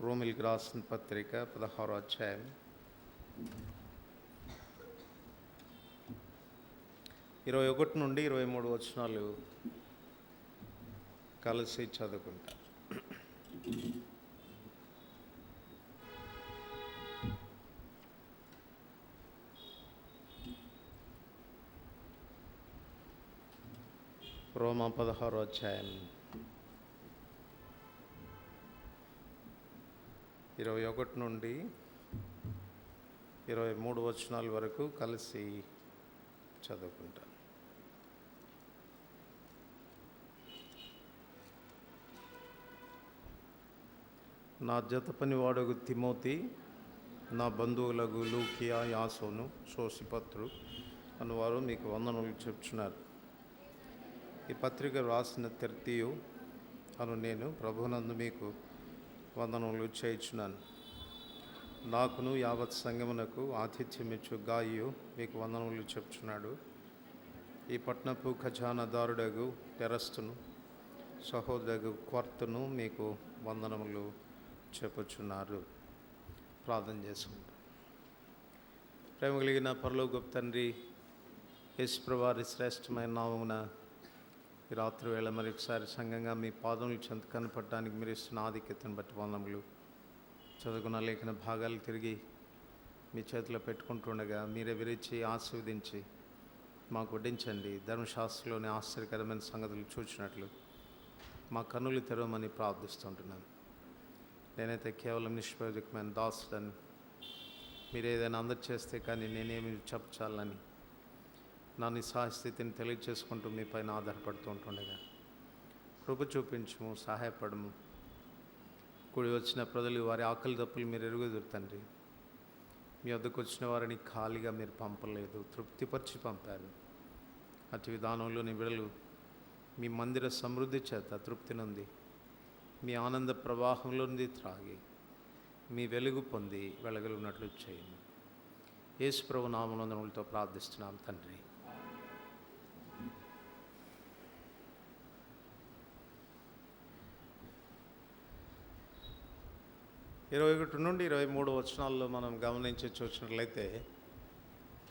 రోమిల్కి రాసిన పత్రిక 16వ అధ్యాయం 21 నుండి 23 వచనాలు కలిసి చదువుకుంటా. రోమా 16వ అధ్యాయం 21 నుండి 23 వచనాల వరకు కలిసి చదువుకుంటా. నా జత పనివాడగు తిమోతి, నా బంధువులకు లూకియా, యాసోను, సోసిపత్రు అనువారు మీకు వందనములు చెప్తున్నారు. ఈ పత్రిక రాసిన తెర్తియు అను నేను ప్రభునందు మీకు వందనములు చేయుచున్నాను. నాకును యావత్ సంగమునకు ఆతిథ్యమిచ్చు గాయు మీకు వందనములు చెప్తున్నాడు. ఈ పట్టణపు ఖజానాదారుడగు టెరస్తును, సహోదరు క్వర్తును మీకు వందనములు చెప్పుచున్నారు. ప్రార్థన చేసుకుంటాం. ప్రేమ కలిగిన పరలోకపు తండ్రి, యేసుప్రభువారి శ్రేష్టమైన నామమున ఈ రాత్రి వేళ మరొకసారి సంఘంగా మీ పాదములు చెంత కనపడటానికి మీరు ఇస్తున్న ఆధిక్యతను బట్టి వందనములు. చదువుకున్న లేఖన భాగాలు తిరిగి మీ చేతిలో పెట్టుకుంటుండగా మీరే విరిచి ఆశీర్వదించి మాకు వడ్డించండి. ధర్మశాస్త్రంలోని ఆశ్చర్యకరమైన సంగతులు చూచినట్లు మా కన్నులు తెరవమని ప్రార్థిస్తుంటున్నాను. నేనైతే కేవలం నిష్ప్రయోజకమైన దాసులను, మీరు ఏదైనా అందచేస్తే కానీ నేనేమి చెప్పచాలని నా నిస్సహాయస్థితిని తెలియచేసుకుంటూ మీ పైన ఆధారపడుతూ ఉంటుండగా కృప చూపించము, సహాయపడము. కూడి వచ్చిన ప్రజలు వారి ఆకలి తప్పులు మీరు ఎరుగుదురు తండ్రి. మీ వద్దకు వచ్చిన వారిని ఖాళీగా మీరు పంపలేదు, తృప్తిపరిచి పంపారు. అటు విధానంలోని బిడలు మీ మందిర సమృద్ధి చేత తృప్తి నొంది మీ ఆనంద ప్రవాహంలో నుండి త్రాగి మీ వెలుగు పొంది వెలగలుగునట్లు చేయండి. యేసు ప్రభు నామములతో ప్రార్థిస్తున్నాం తండ్రి. ఇరవై 21 నుండి 23 వచనాల్లో మనం గమనించి చూసినట్లయితే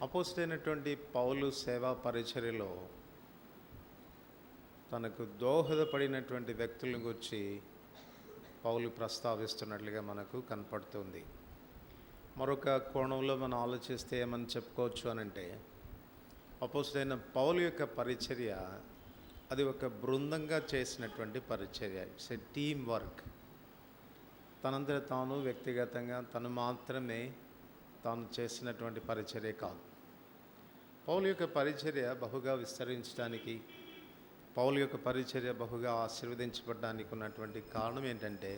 అపోస్తలుడైనటువంటి పౌలు సేవా పరిచర్యలో తనకు దోహదపడినటువంటి వ్యక్తులను గురించి పౌలు ప్రస్తావిస్తున్నట్లుగా మనకు కనపడుతుంది. మరొక కోణంలో మనం ఆలోచిస్తే ఏమని చెప్పుకోవచ్చు అనంటే, అపోస్తలుడైన పౌలు యొక్క పరిచర్య అది ఒక బృందంగా చేసినటువంటి పరిచర్య. It's a team work. తనంతట తాను వ్యక్తిగతంగా తను మాత్రమే తాను చేసినటువంటి పరిచర్య కాదు. పౌలు యొక్క పరిచర్య బహుగా విస్తరించడానికి, పౌలు యొక్క పరిచర్య బహుగా ఆశీర్వదించబడడానికి ఉన్నటువంటి కారణం ఏంటంటే,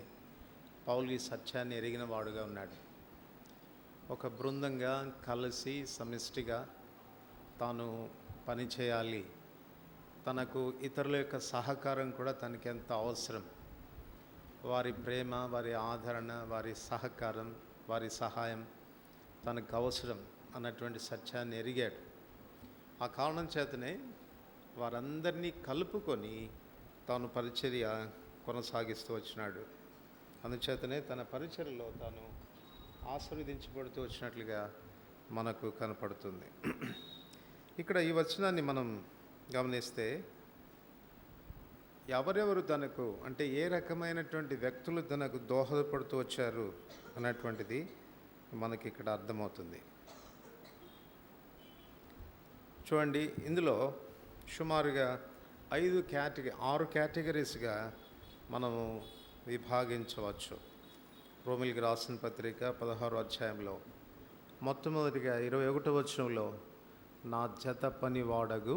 పౌలు ఈ సత్యాన్ని ఎరిగిన వాడుగా ఉన్నాడు. ఒక బృందంగా కలిసి సమిష్టిగా తాను పనిచేయాలి. తనకు ఇతరుల యొక్క సహకారం కూడా తనకి ఎంత అవసరం, వారి ప్రేమ, వారి ఆదరణ, వారి సహకారం, వారి సహాయం తనకు అవసరం అన్నటువంటి సత్యాన్ని ఎరిగాడు. ఆ కారణం చేతనే వారందరినీ కలుపుకొని తాను పరిచర్య కొనసాగిస్తూ వచ్చినాడు. అందుచేతనే తన పరిచర్యలో తాను ఆశీర్వదించబడుతూ వచ్చినట్లుగా మనకు కనపడుతుంది. ఇక్కడ ఈ వచనాన్ని మనం గమనిస్తే ఎవరెవరు తనకు, అంటే ఏ రకమైనటువంటి వ్యక్తులు తనకు దోహదపడుతూ వచ్చారు అన్నటువంటిది మనకి ఇక్కడ అర్థమవుతుంది. చూడండి, ఇందులో సుమారుగా 6 కేటగిరీస్గా మనము విభాగించవచ్చు. రోమిల్కి రాసిన పత్రిక 16వ అధ్యాయంలో మొట్టమొదటిగా 21వ వచనంలో నా జత పని వాడగు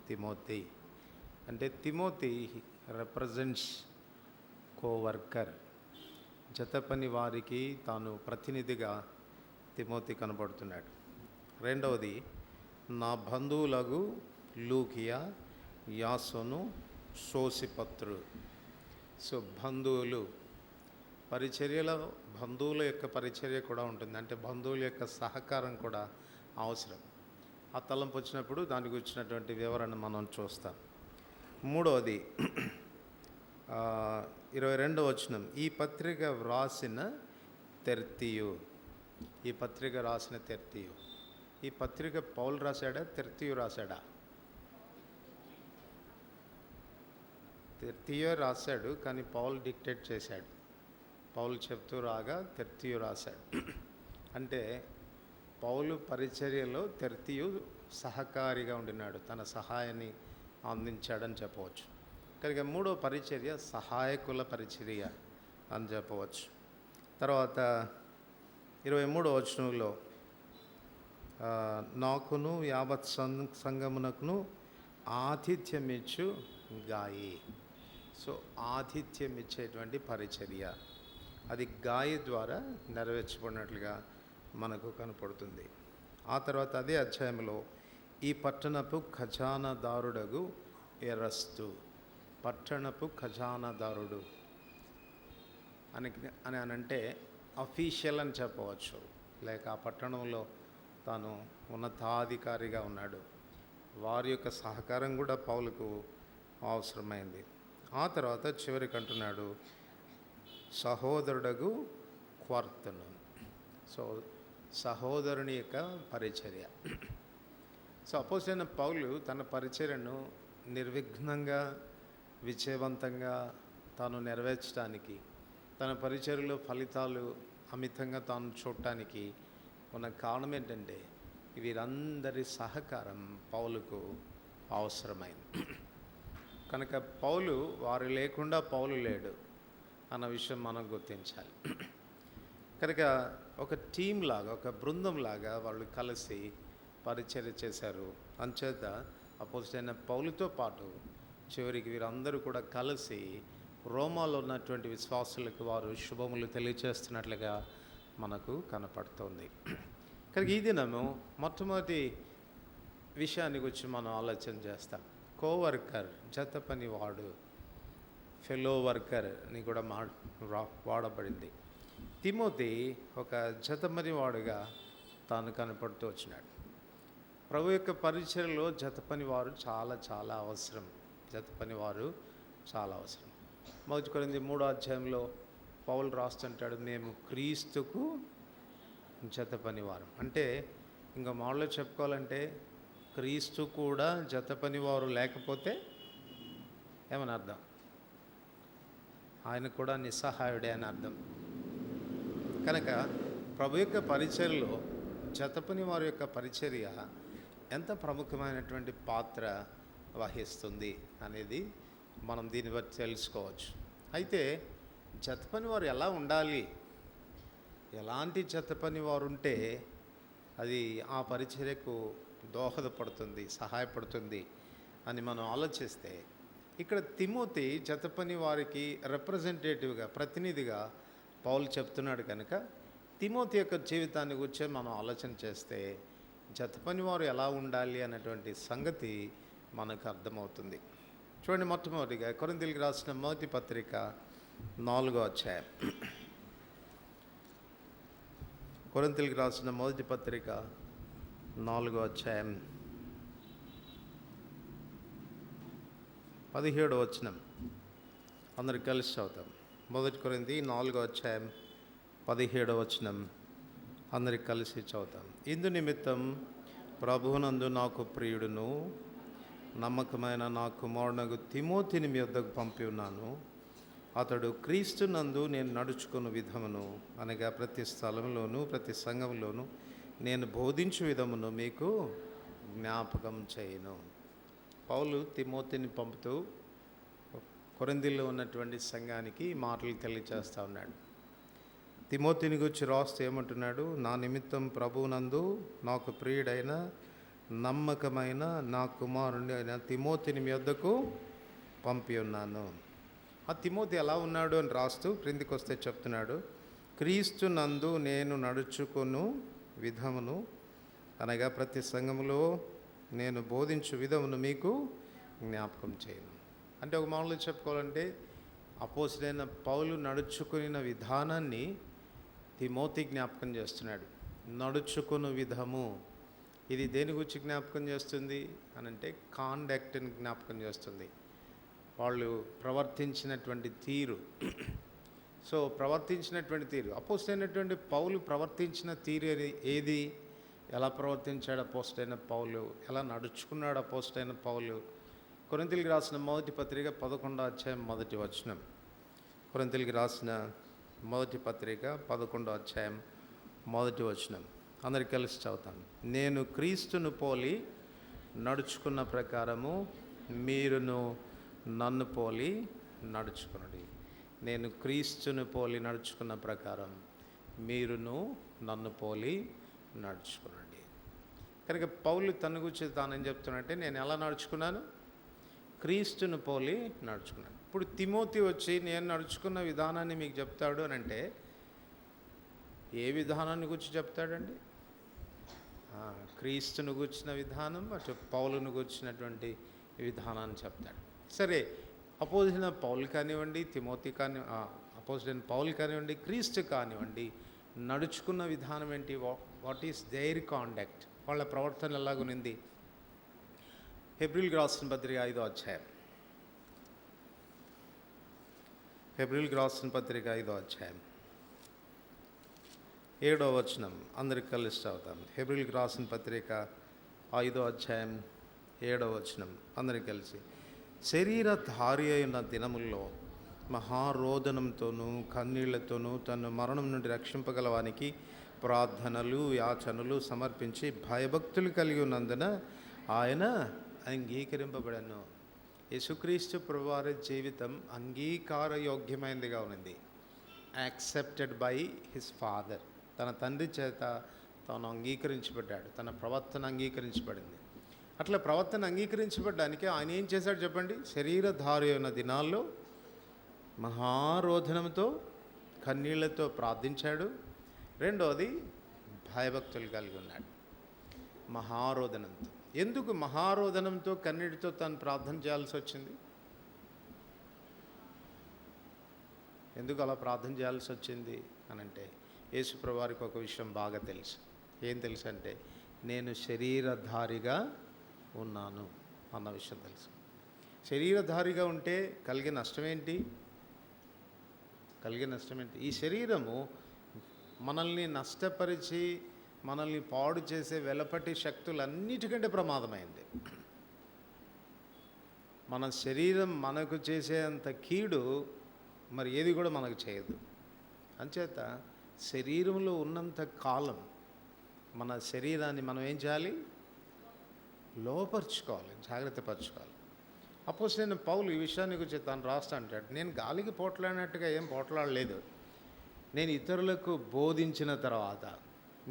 తిమోతి, అంటే తిమోతి రిప్రజెంట్స్ కోవర్కర్. జత పని వారికి తాను ప్రతినిధిగా తిమోతి కనబడుతున్నాడు. రెండవది నా బంధువులకు లూకియా, యాసోను, సోసిపత్రు. సో బంధువులు పరిచర్యలో బంధువుల యొక్క పరిచర్య కూడా ఉంటుంది. అంటే బంధువుల యొక్క సహకారం కూడా అవసరం. ఆ తలంపు వచ్చినప్పుడు దానికి వచ్చినటువంటి వివరణ మనం చూస్తాం. మూడవది 22వ వచనం, ఈ పత్రిక వ్రాసిన తెర్తియు. ఈ పత్రిక రాసిన తెర్తియు. ఈ పత్రిక పౌలు రాశాడా, తెర్తియు రాశాడా? తెర్తియో రాశాడు, కానీ పౌలు డిక్టేట్ చేశాడు. పౌలు చెప్తూ రాగా తెర్తియు రాశాడు. అంటే పౌలు పరిచర్యలో తెర్తియు సహకారిగా ఉండినాడు, తన సహాయాన్ని అందించాడని చెప్పవచ్చు. కనుక మూడో పరిచర్య సహాయకుల పరిచర్య అని చెప్పవచ్చు. తర్వాత 23వ వచనంలో నాకును యావత్ సంఘమునకును ఆతిథ్యమిచ్చు గాయి. సో ఆతిథ్యం ఇచ్చేటువంటి పరిచర్య అది గాయి ద్వారా నెరవేర్చబడినట్లుగా మనకు కనపడుతుంది. ఆ తర్వాత అదే అధ్యాయంలో ఈ పట్టణపు ఖజానాదారుడగు ఎరస్తు. పట్టణపు ఖజానాదారుడు అని అంటే అఫీషియల్ అని చెప్పవచ్చు, లేక ఆ పట్టణంలో తాను ఉన్నతాధికారిగా ఉన్నాడు. వారి యొక్క సహకారం కూడా పౌలుకు అవసరమైంది. ఆ తర్వాత చివరికి అంటున్నాడు సహోదరుడగు క్వార్తను. సో సహోదరుని యొక్క పరిచర్య. సో అపోస్తలుడైన పౌలు తన పరిచర్యను నిర్విఘ్నంగా విజయవంతంగా తాను నెరవేర్చడానికి, తన పరిచర్యలో ఫలితాలు అమితంగా తాను చూడటానికి ఉన్న కారణం ఏంటంటే వీరందరి సహకారం పౌలుకు అవసరమైంది. కనుక పౌలు, వారు లేకుండా పౌలు లేడు అన్న విషయం మనం గుర్తించాలి. కనుక ఒక టీం లాగా, ఒక బృందం లాగా వాళ్ళు కలిసి పరిచర్య చేశారు. అంచేత అపోస్తలుడైన పౌలుతో పాటు చివరికి వీరందరూ కూడా కలిసి రోమాలో ఉన్నటువంటి విశ్వాసులకు వారు శుభములు తెలియచేస్తున్నట్లుగా మనకు కనపడుతుంది. కనుక ఈ దినము మొట్టమొదటి విషయాన్ని గురించి మనం ఆలోచన చేస్తాం. కోవర్కర్, జత పని వాడు, ఫెలో వర్కర్ అని కూడా వాడబడింది. తిమోతి ఒక జతపని వాడుగా తాను కనపడుతూ వచ్చినాడు. ప్రభు యొక్క పరిచర్యలో జతపని వారు చాలా చాలా అవసరం. జతపని వారు చాలా అవసరం. 1 కొరింథీ 3వ అధ్యాయంలో పౌలు రాస్తుంటాడు, మేము క్రీస్తుకు జతపని వారం. అంటే ఇంకా మామూలుగా చెప్పుకోవాలంటే క్రీస్తు కూడా జతపని వారు లేకపోతే ఏమని అర్థం? ఆయన కూడా నిస్సహాయుడే అని అర్థం. కనుక ప్రభు యొక్క పరిచర్యలో జతపని వారి యొక్క పరిచర్య ఎంత ప్రముఖమైనటువంటి పాత్ర వహిస్తుంది అనేది మనం దీన్ని బట్టి తెలుసుకోవచ్చు. అయితే జతపని వారు ఎలా ఉండాలి, ఎలాంటి జతపని వారు ఉంటే అది ఆ పరిచర్యకు దోహదపడుతుంది, సహాయపడుతుంది అని మనం ఆలోచిస్తే, ఇక్కడ తిమోతి జతపని వారికి రిప్రజెంటేటివ్గా, ప్రతినిధిగా పౌలు చెప్తున్నాడు. కనుక తిమోతి యొక్క జీవితాన్ని గురించి మనం ఆలోచన చేస్తే జతపని వారు ఎలా ఉండాలి అన్నటువంటి సంగతి మనకు అర్థమవుతుంది. చూడండి, మొట్టమొదటిగా కొరింథీయులకు రాసిన మొదటి పత్రిక 4వ అధ్యాయం. కొరింథీయులకు రాసిన మొదటి పత్రిక 4వ అధ్యాయం 17వ వచనం అందరికి కలిసి చదువుతాం. 1 కొరింథీ 4వ అధ్యాయం 17వ వచనం అందరికి కలిసి చదువుతాం. ఇందు నిమిత్తం ప్రభువునందు నాకు ప్రియుడును నమ్మకమైన నా కుమారునగు తిమోతిని మీ వద్దకు పంపి ఉన్నాను. అతడు క్రీస్తు నందు నేను నడుచుకున్న విధమును, అనగా ప్రతి స్థలంలోనూ ప్రతి సంఘంలోనూ నేను బోధించు విధమును మీకు జ్ఞాపకం చేయను. పౌలు తిమోతిని పంపుతూ కొరింథీలో ఉన్నటువంటి సంఘానికి మాటలు తెలియచేస్తూ ఉన్నాడు. తిమోతిని గురించి రాస్తూ ఏమంటున్నాడు? నా నిమిత్తం ప్రభువునందు నాకు ప్రియుడైన నమ్మకమైన నా కుమారుని అయిన తిమోతిని మీ వద్దకు పంపి ఉన్నాను. ఆ తిమోతి ఎలా ఉన్నాడు అని రాస్తూ క్రిందికి వస్తే చెప్తున్నాడు, క్రీస్తు నందు నేను నడుచుకును విధమును, అనగా ప్రతి సంఘములో నేను బోధించు విధమును మీకు జ్ఞాపకం చేయను. అంటే ఒక మామూలుగా చెప్పుకోవాలంటే అపోస్తలుడైన పౌలు నడుచుకున్న విధానాన్ని తిమోతి జ్ఞాపకం చేస్తున్నాడు. నడుచుకుని విధము, ఇది దేని గురించి జ్ఞాపకం చేస్తుంది అని అంటే కాండక్ట్ని జ్ఞాపకం చేస్తుంది. వాళ్ళు ప్రవర్తించినటువంటి తీరు. సో ప్రవర్తించినటువంటి తీరు, అపోస్తలుడైనటువంటి పౌలు ప్రవర్తించిన తీరు ఏది? ఎలా ప్రవర్తించాడు అపోస్తలుడైన పౌలు? ఎలా నడుచుకున్నాడు అపోస్తలుడైన పౌలు? కొరింథీయులకు రాసిన మొదటి పత్రిక 11వ అధ్యాయం 1వ వచనం. కొరింథీయులకు రాసిన మొదటి పత్రిక 11వ అధ్యాయం 1వ వచనం. అందరికి కలిసి చదువుతాను. నేను క్రీస్తును పోలి నడుచుకున్న ప్రకారము మీరును నన్ను పోలి నడుచుకునండి. నేను క్రీస్తును పోలి నడుచుకున్న ప్రకారం మీరును నన్ను పోలి నడుచుకునండి. కనుక పౌలు తన గురించి తానేం చెప్తున్నాడంటే, నేను ఎలా నడుచుకున్నాను? క్రీస్తును పోలి నడుచుకున్నాను. ఇప్పుడు తిమోతి వచ్చి నేను నడుచుకున్న విధానాన్ని మీకు చెప్తాడు అని అంటే, ఏ విధానాన్ని గురించి చెప్తాడండి? క్రీస్తును గూర్చిన విధానం, అటు పౌలును గూర్చినటువంటి విధానాన్ని చెప్తాడు. సరే, అపోజిట్ పౌలు కానివ్వండి, తిమోతి అపోజిట్ పౌలు కానివ్వండి, క్రీస్తు కానివ్వండి, నడుచుకున్న విధానం ఏంటి? What is their conduct? వాళ్ళ ప్రవర్తన ఎలాగునింది? హెబ్రీయులకు రాసిన పత్రిక 5వ అధ్యాయం. హెబ్రీయులకు రాసిన పత్రిక 5వ అధ్యాయం 7వ వచనం. అందరికి కలిసి చదువుతాం. హెబ్రీయులకు రాసిన పత్రిక 5వ అధ్యాయం 7వ వచనం. అందరికి కలిసి. శరీరధారి అయిన దినముల్లో మహారోదనంతోనూ కన్నీళ్లతోనూ తను మరణం నుండి రక్షింపగలవానికి ప్రార్థనలు యాచనలు సమర్పించి భయభక్తులు కలిగి ఉన్నందున ఆయన అంగీకరింపబడను. యేసుక్రీస్తు ప్రభువారి జీవితం అంగీకారయోగ్యమైనదిగా ఉన్నది. Accepted by his father. తన తండ్రి చేత తాను అంగీకరించబడ్డాడు. తన ప్రవర్తన అంగీకరించబడింది. అట్లా ప్రవర్తన అంగీకరించబడ్డానికి ఆయన ఏం చేశాడు చెప్పండి? శరీరధారి అయిన దినాల్లో మహారోధనంతో కన్నీళ్లతో ప్రార్థించాడు. రెండోది, భయభక్తులు కలిగి ఉన్నాడు. మహారోదనంతో. ఎందుకు మహారోదనంతో కన్నీటితో తాను ప్రార్థన చేయాల్సి వచ్చింది? ఎందుకు అలా ప్రార్థన చేయాల్సి వచ్చింది అని అంటే, యేసుప్రభువు వారికి ఒక విషయం బాగా తెలుసు. ఏం తెలుసు అంటే, నేను శరీరధారిగా ఉన్నాను అన్న విషయం తెలుసు. శరీరధారిగా ఉంటే కలిగే నష్టం ఏంటి? ఈ శరీరము మనల్ని నష్టపరిచి మనల్ని పాడు చేసే వెలపటి శక్తులన్నిటికంటే ప్రమాదమైంది. మన శరీరం మనకు చేసేంత కీడు మరి ఏది కూడా మనకు చేయదు. అంచేత శరీరంలో ఉన్నంత కాలం మన శరీరాన్ని మనం ఏం చేయాలి? లోపరుచుకోవాలి, జాగ్రత్త పరచుకోవాలి. అపోస్తలుడైన పౌలు ఈ విషయాన్ని గురించి తాను రాస్తా అంటాడు, నేను గాలికి పోట్లాడినట్టుగా ఏం పోట్లాడలేదు. నేను ఇతరులకు బోధించిన తర్వాత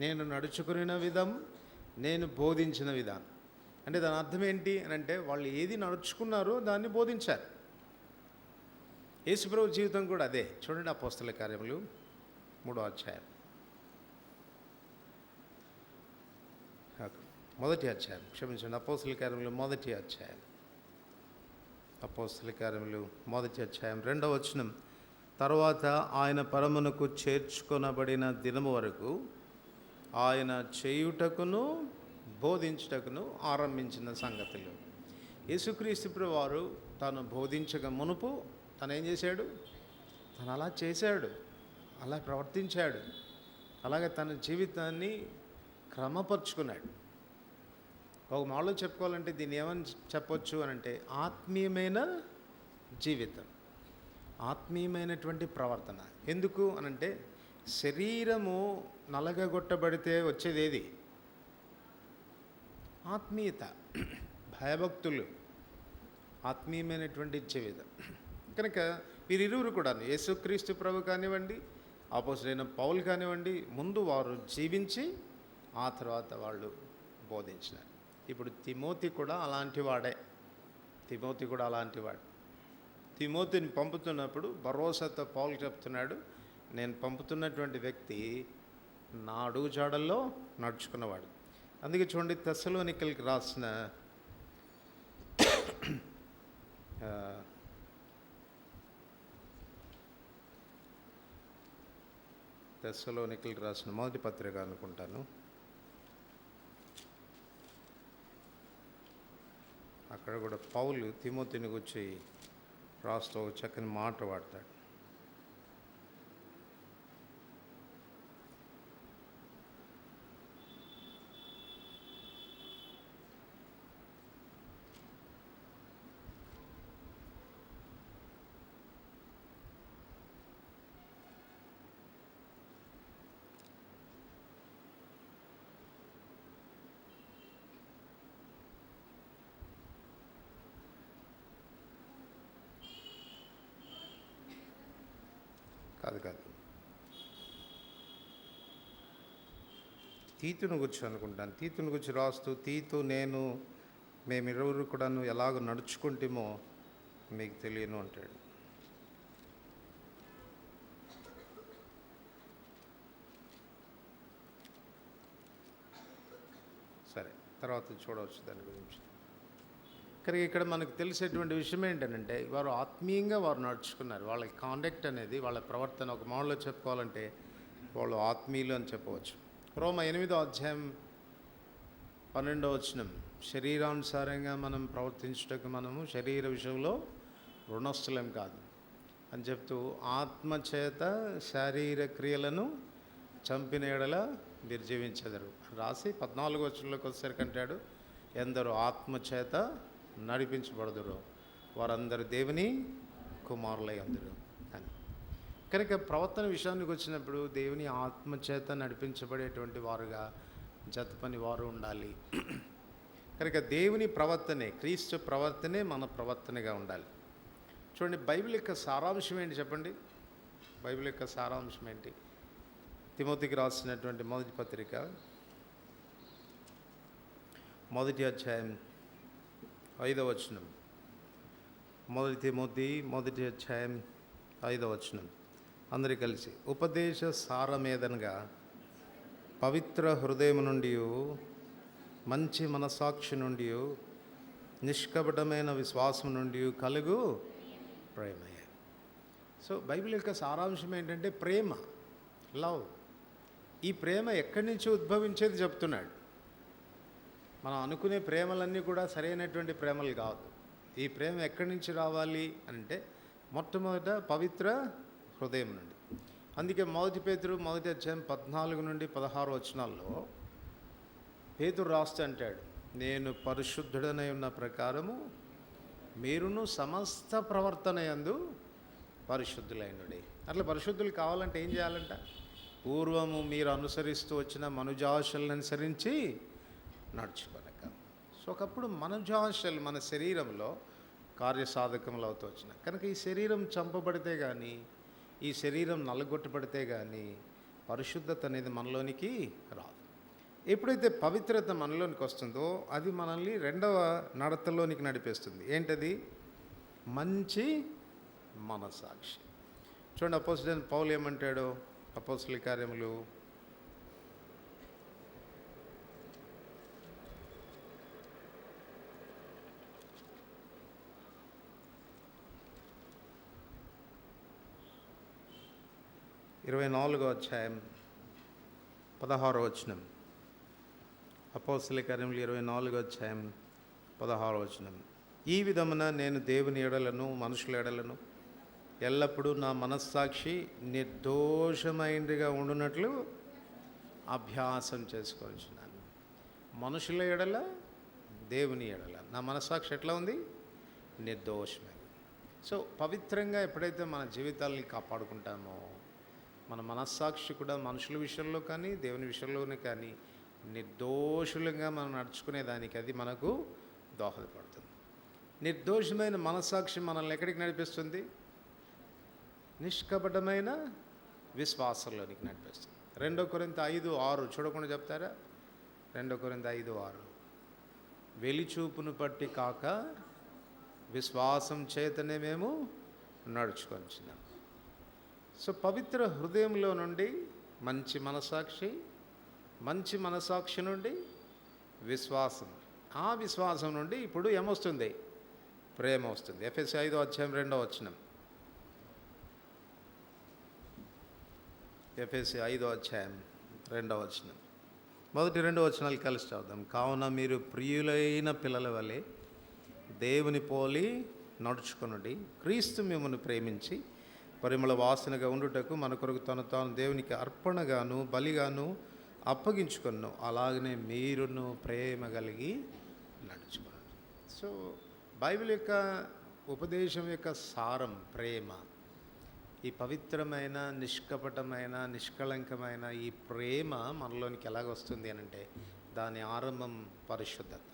నేను నడుచుకున్న విధం, నేను బోధించిన విధానం. అంటే దాని అర్థం ఏంటి అని అంటే, వాళ్ళు ఏది నడుచుకున్నారో దాన్ని బోధించారు. యేసుప్రభు జీవితం కూడా అదే. చూడండి, అపోస్తల కార్యములు 3వ అధ్యాయం, మొదటి అధ్యాయం, క్షమించండి, అపోస్తల కార్యములు మొదటి అధ్యాయం. అపోస్తల కార్యములు మొదటి అధ్యాయం 2వ వచనం. తర్వాత ఆయన పరమునకు చేర్చుకొనబడిన దినము వరకు ఆయన చేయుటకును బోధించుటకును ఆరంభించిన సంగతులు. యేసుక్రీస్తు ప్రభువారు తాను బోధించక మునుపు తను ఏం చేశాడు? తను అలా చేశాడు, అలా ప్రవర్తించాడు, అలాగే తన జీవితాన్ని క్రమపరుచుకున్నాడు. ఒక మాటలో చెప్పుకోవాలంటే దీన్ని ఏమని చెప్పొచ్చు అని అంటే, ఆత్మీయమైన జీవితం, ఆత్మీయమైనటువంటి ప్రవర్తన. ఎందుకు అనంటే, శరీరము నలగగొట్టబడితే వచ్చేది ఏది? ఆత్మీయత, భయభక్తులు, ఆత్మీయమైనటువంటి జీవితం. కనుక వీరిరువురు కూడా, యేసుక్రీస్తు ప్రభు కానివ్వండి, అపోస్తలుడైన పౌలు కానివ్వండి, ముందు వారు జీవించి ఆ తర్వాత వాళ్ళు బోధించినారు. ఇప్పుడు తిమోతి కూడా అలాంటి వాడే. తిమోతిని పంపుతున్నప్పుడు భరోసాతో పౌలు చెప్తున్నాడు, నేను పంపుతున్నటువంటి వ్యక్తి నా అడుగుజాడల్లో నడుచుకున్నవాడు. అందుకే చూడండి, తెస్సలోనికలకు రాసిన మొదటి పత్రిక అనుకుంటాను, అక్కడ కూడా పౌలు తిమోతిని గురించి రాస్తూ చక్కని మాట వాడతాడు. కాదు తీతును గురించి అనుకుంటాను. తీతును గురించి రాస్తూ, తీతు నేను మేమిరువురు కూడాను ఎలాగో నడుచుకుంటేమో మీకు తెలియను అంటాడు. సరే, తర్వాత చూడవచ్చు దాని గురించి. కానీ ఇక్కడ మనకు తెలిసేటువంటి విషయం ఏంటంటే, వారు ఆత్మీయంగా వారు నడుచుకున్నారు. వాళ్ళ కాండక్ట్ అనేది, వాళ్ళ ప్రవర్తన ఒక మామూలులో చెప్పుకోవాలంటే వాళ్ళు ఆత్మీయులు అని చెప్పవచ్చు. రోమా 8వ అధ్యాయం 12వ వచనం, శరీరానుసారంగా మనం ప్రవర్తించుటకు మనము శరీర విషయంలో రుణస్థులం కాదు అని చెప్తూ, ఆత్మచేత శారీర క్రియలను చంపిన ఎడల మీరు జీవించెదరు రాసి 14వ వచనంలోకి వచ్చేసరికి అంటాడు, ఎందరో ఆత్మచేత నడిపించబడదురు వారందరూ దేవుని కుమారులై అందరు అని. కనుక ప్రవర్తన విషయానికి వచ్చినప్పుడు దేవుని ఆత్మచేత నడిపించబడేటువంటి వారుగా జతపని వారు ఉండాలి. కనుక దేవుని ప్రవర్తనే, క్రీస్తు ప్రవర్తనే మన ప్రవర్తనగా ఉండాలి. చూడండి, బైబిల్ యొక్క సారాంశం ఏంటి చెప్పండి? బైబిల్ యొక్క సారాంశం ఏంటి? తిమోతికి రాసినటువంటి మొదటి పత్రిక 1వ అధ్యాయం 5వ వచనం. 1 తిమోతి 1వ అధ్యాయం 5వ వచనం. అందరి కలిసి, ఉపదేశ సారమేదనగా పవిత్ర హృదయం నుండి, మంచి మనసాక్షి నుండి, నిష్కపటమైన విశ్వాసం నుండి కలుగు ప్రేమయే. సో బైబిల్ యొక్క సారాంశం ఏంటంటే ప్రేమ, లవ్. ఈ ప్రేమ ఎక్కడి నుంచి ఉద్భవించేది చెప్తున్నాడు. మనం అనుకునే ప్రేమలన్నీ కూడా సరైనటువంటి ప్రేమలు కాదు. ఈ ప్రేమ ఎక్కడి నుంచి రావాలి అంటే మొట్టమొదట పవిత్ర హృదయం నుండి. అందుకే 1 పేతురు 1వ అధ్యాయం 14 నుండి 16 వచనాల్లో పేతురు రాస్తూ అంటాడు, నేను పరిశుద్ధుడనై ఉన్న ప్రకారము మీరును సమస్త ప్రవర్తన యందు పరిశుద్ధులైనడే. అట్లా పరిశుద్ధులు కావాలంటే ఏం చేయాలంట? పూర్వము మీరు అనుసరిస్తూ వచ్చిన మనుజాశలను అనుసరించి నడుచుకొనక. సో ఒకప్పుడు మనుజాశలు మన శరీరంలో కార్యసాధకములు అవుతూ వచ్చినాయి. కనుక ఈ శరీరం చంపబడితే కానీ, ఈ శరీరం నల్లగొట్టబడితే కానీ పరిశుద్ధత అనేది మనలోనికి రాదు. ఎప్పుడైతే పవిత్రత మనలోనికి వస్తుందో అది మనల్ని రెండవ నడతలోనికి నడిపేస్తుంది. ఏంటది? మంచి మనసాక్షి. చూడండి, అపోస్తలుడైన పౌలు ఏమంటాడు? అపోస్తలుల కార్యములు 24వ అధ్యాయం 16వ వచనం. అపోస్తలుల కార్యములు 24వ అధ్యాయం 16వ వచనం. ఈ విధమున నేను దేవుని ఎడలను మనుషుల ఎడలను ఎల్లప్పుడూ నా మనస్సాక్షి నిర్దోషమైనదిగా ఉండునట్లు అభ్యాసం చేసుకొనిచున్నాను. మనుషుల ఎడల, దేవుని ఎడల నా మనస్సాక్షి ఎట్లా ఉంది? నిర్దోషమైనది. సో పవిత్రంగా ఎప్పుడైతే మన జీవితాలని కాపాడుకుంటామో, మన మనస్సాక్షి కూడా మనుషుల విషయంలో కానీ దేవుని విషయంలోనే కానీ నిర్దోషులంగా మనం నడుచుకునేదానికి అది మనకు దోహదపడుతుంది. నిర్దోషమైన మనస్సాక్షి మనల్ని ఎక్కడికి నడిపిస్తుంది? నిష్కపటమైన విశ్వాసంలోనికి నడిపిస్తుంది. 2 కొరింథీ 5:6 చూడకుండా చెప్తారా? 2 కొరింథీ 5:6, వెలిచూపును పట్టి కాక విశ్వాసం చేతనే మేము నడుచుకొనిచున్నాం. సో పవిత్ర హృదయంలో నుండి మంచి మనసాక్షి, మంచి మనసాక్షి నుండి విశ్వాసం, ఆ విశ్వాసం నుండి ఇప్పుడు ఏమొస్తుంది? ప్రేమ వస్తుంది. ఎఫెసీ 5వ అధ్యాయం 2వ వచనం. ఎఫెసీ 5వ అధ్యాయం 2వ వచనం. మొదటి 2 వచనాలు కలిసి చదువుదాం. కావున మీరు ప్రియులైన పిల్లల వలె దేవుని పోలి నడుచుకొనుడి. క్రీస్తు మిమ్మల్ని ప్రేమించి పరిమళ వాసనగా ఉండుటకు మన కొరకు తాను దేవునికి అర్పణగాను బలిగాను అప్పగించుకొను. అలాగనే మీరును ప్రేమ కలిగి నడుచుకోండి. సో బైబిల్ యొక్క ఉపదేశం యొక్క సారం ప్రేమ. ఈ పవిత్రమైన, నిష్కపటమైన, నిష్కళంకమైన ఈ ప్రేమ మనలోనికి ఎలాగొస్తుంది అని అంటే దాని ఆరంభం పరిశుద్ధత.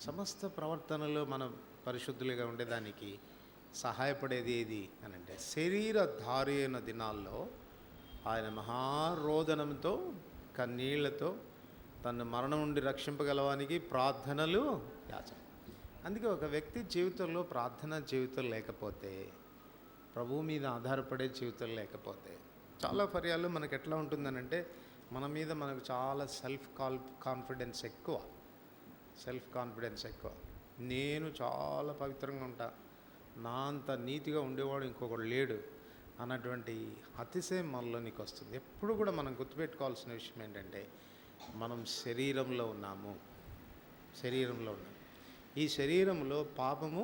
సమస్త ప్రవర్తనలో మనం పరిశుద్ధులుగా ఉండేదానికి సహాయపడేది ఏది అని అంటే శరీరధారి అయిన దినాల్లో ఆయన మహారోదనంతో కన్నీళ్లతో తన మరణం నుండి రక్షింపగలవానికి ప్రార్థనలు యాచన. అందుకే ఒక వ్యక్తి జీవితంలో ప్రార్థనా జీవితం లేకపోతే, ప్రభువు మీద ఆధారపడే జీవితం లేకపోతే చాలా పర్యాలు మనకు ఎట్లా ఉంటుందనంటే మన మీద మనకు చాలా కాన్ఫిడెన్స్ ఎక్కువ. నేను చాలా పవిత్రంగా ఉంటా, నా అంత నీతిగా ఉండేవాడు ఇంకొకడు లేడు అన్నటువంటి అతిశయం మనలోనికి వస్తుంది. ఎప్పుడు కూడా మనం గుర్తుపెట్టుకోవాల్సిన విషయం ఏంటంటే మనం శరీరంలో ఉన్నాము. ఈ శరీరంలో పాపము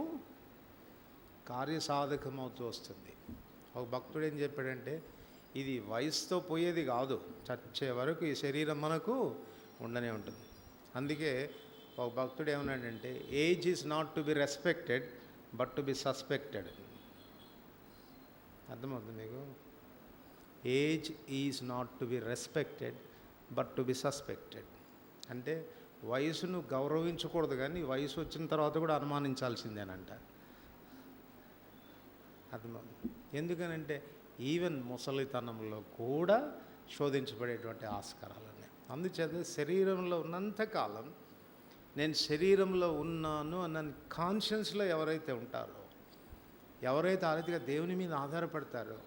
కార్యసాధకమవుతూ వస్తుంది. ఒక భక్తుడు ఏం చెప్పాడంటే ఇది వయసుతో పోయేది కాదు, చచ్చే వరకు ఈ శరీరం మనకు ఉండనే ఉంటుంది. అందుకే ఒక భక్తుడు ఏమన్నాడంటే age is not to be respected but to be suspected. అర్థమవుతుంది మీకు? Age is not to be respected but to be suspected అంటే వయసును గౌరవించకూడదు, కానీ వయసు వచ్చిన తర్వాత కూడా అనుమానించాల్సిందేనంట. అర్థమవుతుంది? ఎందుకనంటే ఈవెన్ ముసలితనంలో కూడా శోధించబడేటువంటి ఆస్కారాలు ఉన్నాయి. అందుచేత శరీరంలో ఉన్నంతకాలం నేను శరీరంలో ఉన్నాను అన్న కాన్షియన్స్లో ఎవరైతే ఉంటారో, ఎవరైతే ఆ రీతిగా దేవుని మీద ఆధారపడతారో,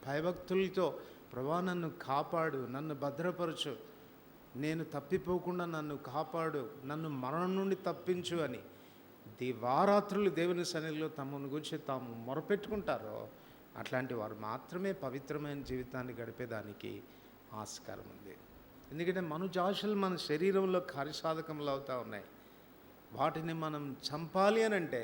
భయభక్తులతో ప్రభా నన్ను కాపాడు, నన్ను భద్రపరచు, నేను తప్పిపోకుండా నన్ను కాపాడు, నన్ను మరణం నుండి తప్పించు అని దివారాత్రులు దేవుని సన్నిధిలో తమను గురించి తాము మొరపెట్టుకుంటారో అట్లాంటి వారు మాత్రమే పవిత్రమైన జీవితాన్ని గడిపేదానికి ఆస్కారం ఉంది. ఎందుకంటే మనుజాశలు మన శరీరంలో కార్యసాధకములు అవుతూ ఉన్నాయి. వాటిని మనం చంపాలి అని అంటే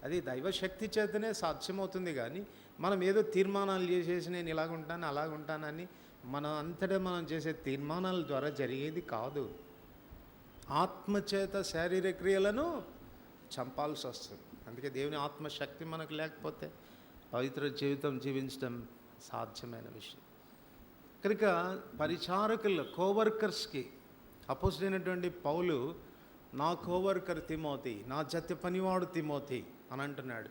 అది దైవశక్తి చేతనే సాధ్యమవుతుంది. కానీ మనం ఏదో తీర్మానాలు చేసేసి నేను ఇలాగుంటాను అలాగుంటానని మనం అంతటా మనం చేసే తీర్మానాల ద్వారా జరిగేది కాదు. ఆత్మచేత శారీరక క్రియలను చంపాల్సి వస్తుంది. అందుకే దేవుని ఆత్మశక్తి మనకు లేకపోతే పవిత్ర జీవితం జీవించడం సాధ్యమైన విషయం. కనుక పరిచారకులు, కోవర్కర్స్కి అపోజిట్ పౌలు నా కోవర్కర్ తిమోతి, నా జత పనివాడు తిమోతి అని అంటున్నాడు.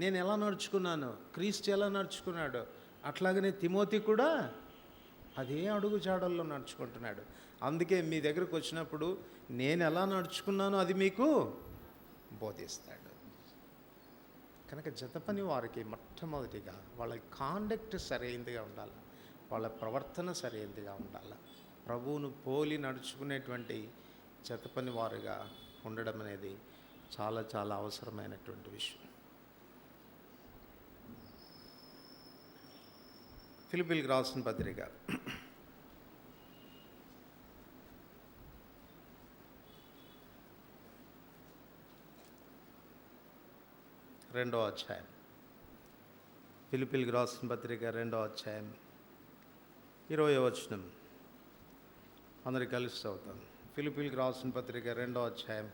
నేను ఎలా నడుచుకున్నాను, క్రీస్తు ఎలా నడుచుకున్నాడు, అట్లాగనే తిమోతి కూడా అదే అడుగు జాడల్లో నడుచుకుంటున్నాడు. అందుకే మీ దగ్గరకు వచ్చినప్పుడు నేను ఎలా నడుచుకున్నానో అది మీకు బోధిస్తాడు. కనుక జత పని వారికి మొట్టమొదటిగా వాళ్ళ కాండక్ట్ సరైనదిగా ఉండాలి, వాళ్ళ ప్రవర్తన సరైనదిగా ఉండాలి. ప్రభువును పోలి నడుచుకునేటువంటి జత పని వారుగా ఉండడం అనేది చాలా చాలా అవసరమైనటువంటి విషయం. ఫిలిప్పీలకు రాసిన పత్రిక 2వ అధ్యాయం. ఫిలిప్పీలకు రాసిన పత్రిక 2వ అధ్యాయం 20వ వచనం అందరికి కలిసి చదువుతాం. ఫిలిప్పీలకు రాసిన పత్రిక 2వ అధ్యాయం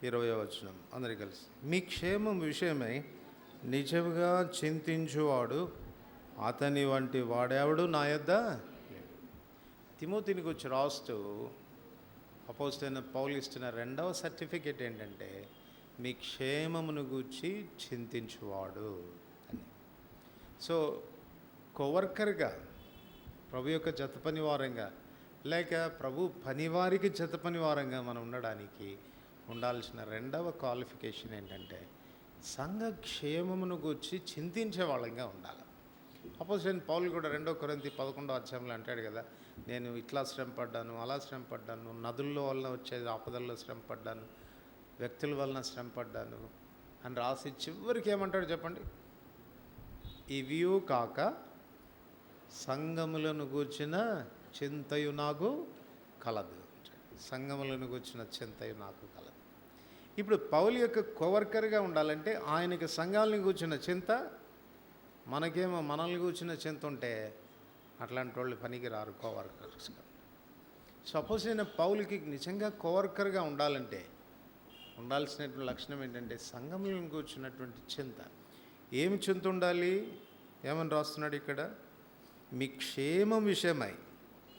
20వ వచనం అందరికి కలిసి. మీ క్షేమం విషయమై నిజముగా చింతించువాడు అతని వంటి వాడేవాడు నా యొద్ద. తిమోతిని గురించి రాస్తూ అపోస్తలుడైన పౌలు ఇస్తున్న 2వ సర్టిఫికేట్ ఏంటంటే మీ క్షేమమును గూర్చి చింతించువాడు అని. సో కోవర్కర్గా, ప్రభు యొక్క జత పనివారంగా, లేక ప్రభు పనివారికి జత పనివారంగా మనం ఉండడానికి ఉండాల్సిన 2వ క్వాలిఫికేషన్ ఏంటంటే సంఘ క్షేమమును గూర్చి చింతించే వాళ్ళంగా ఉండాలి. అపోజిట్ పౌలు కూడా 2 కొరింథీ 11వ అధ్యాయంలో అంటాడు కదా, నేను ఇట్లా శ్రమపడ్డాను, అలా శ్రమపడ్డాను, నదుల్లో వలన వచ్చే ఆపదల్లో శ్రమపడ్డాను, వ్యక్తుల వలన శ్రమపడ్డాను అని రాసి చివరికి ఏమంటాడు చెప్పండి? ఇవియూ కాక సంఘములను గూర్చిన చింతయు నాకు కలదు. సంఘములను గూర్చిన చింతయు నాకు కలదు. ఇప్పుడు పౌలు యొక్క కోవర్కర్గా ఉండాలంటే ఆయనకి సంఘాలని కూర్చున్న చింత, మనకేమో మనల్ని కూర్చున్న చింత ఉంటే అట్లాంటి వాళ్ళు పనికి రారు కోవర్కర్స్గా. సపోజ్ అయిన పౌలుకి నిజంగా కోవర్కర్గా ఉండాలంటే ఉండాల్సినటువంటి లక్షణం ఏంటంటే సంఘంలో కూర్చున్నటువంటి చింత. ఏమి చింత ఉండాలి? ఏమని రాస్తున్నాడు ఇక్కడ? మీ క్షేమం విషయమై,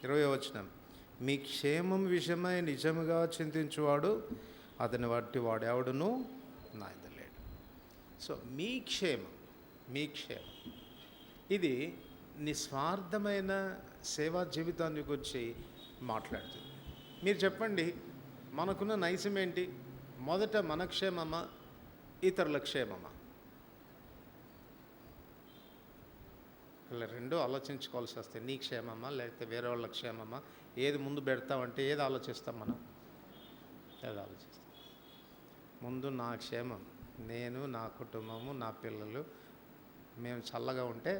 20వ వచనం, మీ క్షేమం విషయమై నిజముగా చింతించువాడు అతని బట్టి వాడెవడును నా యొద్ద లేడు. సో మీ క్షేమం, మీ క్షేమం ఇది నిస్వార్థమైన సేవా జీవితాన్ని గురించి మాట్లాడుతుంది. మీరు చెప్పండి, మనకున్న నైజం ఏంటి? మొదట మన క్షేమమా, ఇతరుల క్షేమమా? ఇలా రెండూ ఆలోచించుకోవాల్సి వస్తాయి. నీ క్షేమమా లేకపోతే వేరే వాళ్ళ క్షేమమా? ఏది ముందు పెడతామంటే ఏది ఆలోచిస్తాం మనం? ఏది ఆలోచిస్తాం? ముందు నా క్షేమం, నేను, నా కుటుంబము, నా పిల్లలు, మేము చల్లగా ఉంటే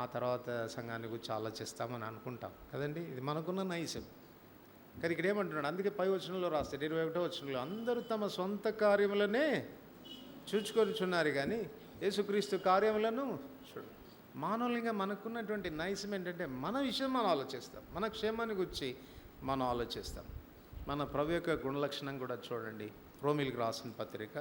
ఆ తర్వాత సంఘాన్ని గురించి ఆలోచిస్తామని అనుకుంటాం కదండి. ఇది మనకున్న నైజం. కానీ ఇక్కడ ఏమంటున్నాడు? అందుకే పై వచనంలో రాస్తాడు, 21వ వచనంలో, అందరూ తమ సొంత కార్యములనే చూచుకొనిచున్నారు కానీ యేసుక్రీస్తు కార్యములను చూడు. మానవులుగా మనకున్నటువంటి నైజం ఏంటంటే మన విషయం మనం ఆలోచిస్తాం, మన క్షేమాన్ని గురించి మనం ఆలోచిస్తాం. మన ప్రభు యొక్క గుణలక్షణం కూడా చూడండి. రోమిలికి రాసిన పత్రిక,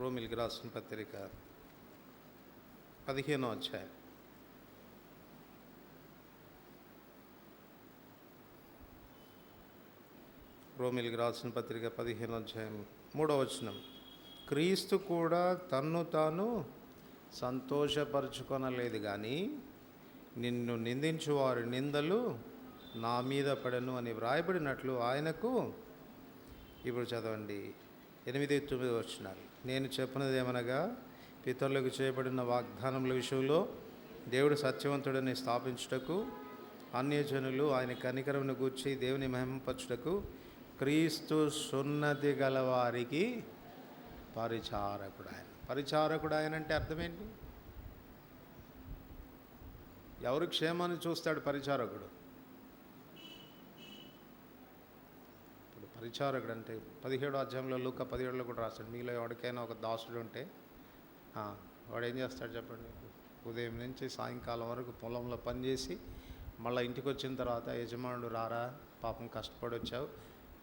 రోమిలికి రాసిన పత్రిక 15వ అధ్యాయం. రోమిలికి రాసిన పత్రిక 15వ అధ్యాయం 3వ వచనం, క్రీస్తు కూడా తన్ను తాను సంతోషపరచుకొనలేదు కానీ నిన్ను నిందించు వారి నిందలు నా మీద పడను అని వ్రాయబడినట్లు ఆయనకు, ఇప్పుడు చదవండి 8-9 వచనాలు, నేను చెప్పినది ఏమనగా పితరులకు చేయబడిన వాగ్దానముల విషయంలో దేవుడు సత్యవంతుడని స్థాపించుటకు అన్యజనులు ఆయన కనికరమును గూర్చి దేవుని మహిమపరచుటకు క్రీస్తు సున్నతి గలవారికి పరిచారకుడు ఆయన. పరిచారకుడు ఆయన అంటే అర్థం ఏంటి? ఎవరు క్షేమాన్ని చూస్తాడు పరిచారకుడు? ఇప్పుడు పరిచారకుడు అంటే 17వ అధ్యాయంలో లూకా 17లో కూడా రాస్తాడు, మీలో ఎవరికైనా ఒక దాసుడు ఉంటే వాడు ఏం చేస్తాడు చెప్పండి? ఉదయం నుంచి సాయంకాలం వరకు పొలంలో పనిచేసి మళ్ళీ ఇంటికి వచ్చిన తర్వాత యజమానుడు, రారా పాపం కష్టపడి వచ్చావు,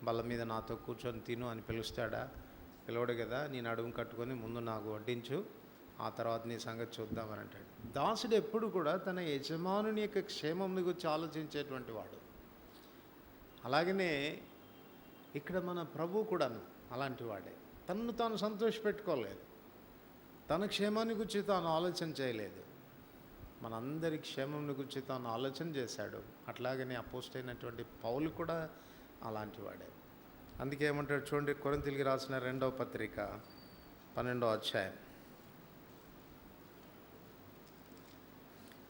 బల్ల మీద నాతో కూర్చొని తిను అని పిలుస్తాడా? పిలవడు కదా. నేను అడుగు కట్టుకొని ముందు నాకు వడ్డించు, ఆ తర్వాత నీ సంగతి చూద్దామని అంటాడు. దాసుడు ఎప్పుడు కూడా తన యజమానుని యొక్క క్షేమం గురించి ఆలోచించేటువంటి వాడు. అలాగనే ఇక్కడ మన ప్రభు కూడా అలాంటి వాడే. తన్ను తాను సంతోషపెట్టుకోలేదు, తన క్షేమాన్ని గురించి తాను ఆలోచన చేయలేదు, మనందరి క్షేమంని గురించి తాను ఆలోచన చేశాడు. అట్లాగనే అపోస్తలుడైనటువంటి పౌలు కూడా అలాంటి వాడే. అందుకే ఏమంటాడు చూడండి, కొరింథీయులకు రాసిన 2వ పత్రిక 12వ అధ్యాయం,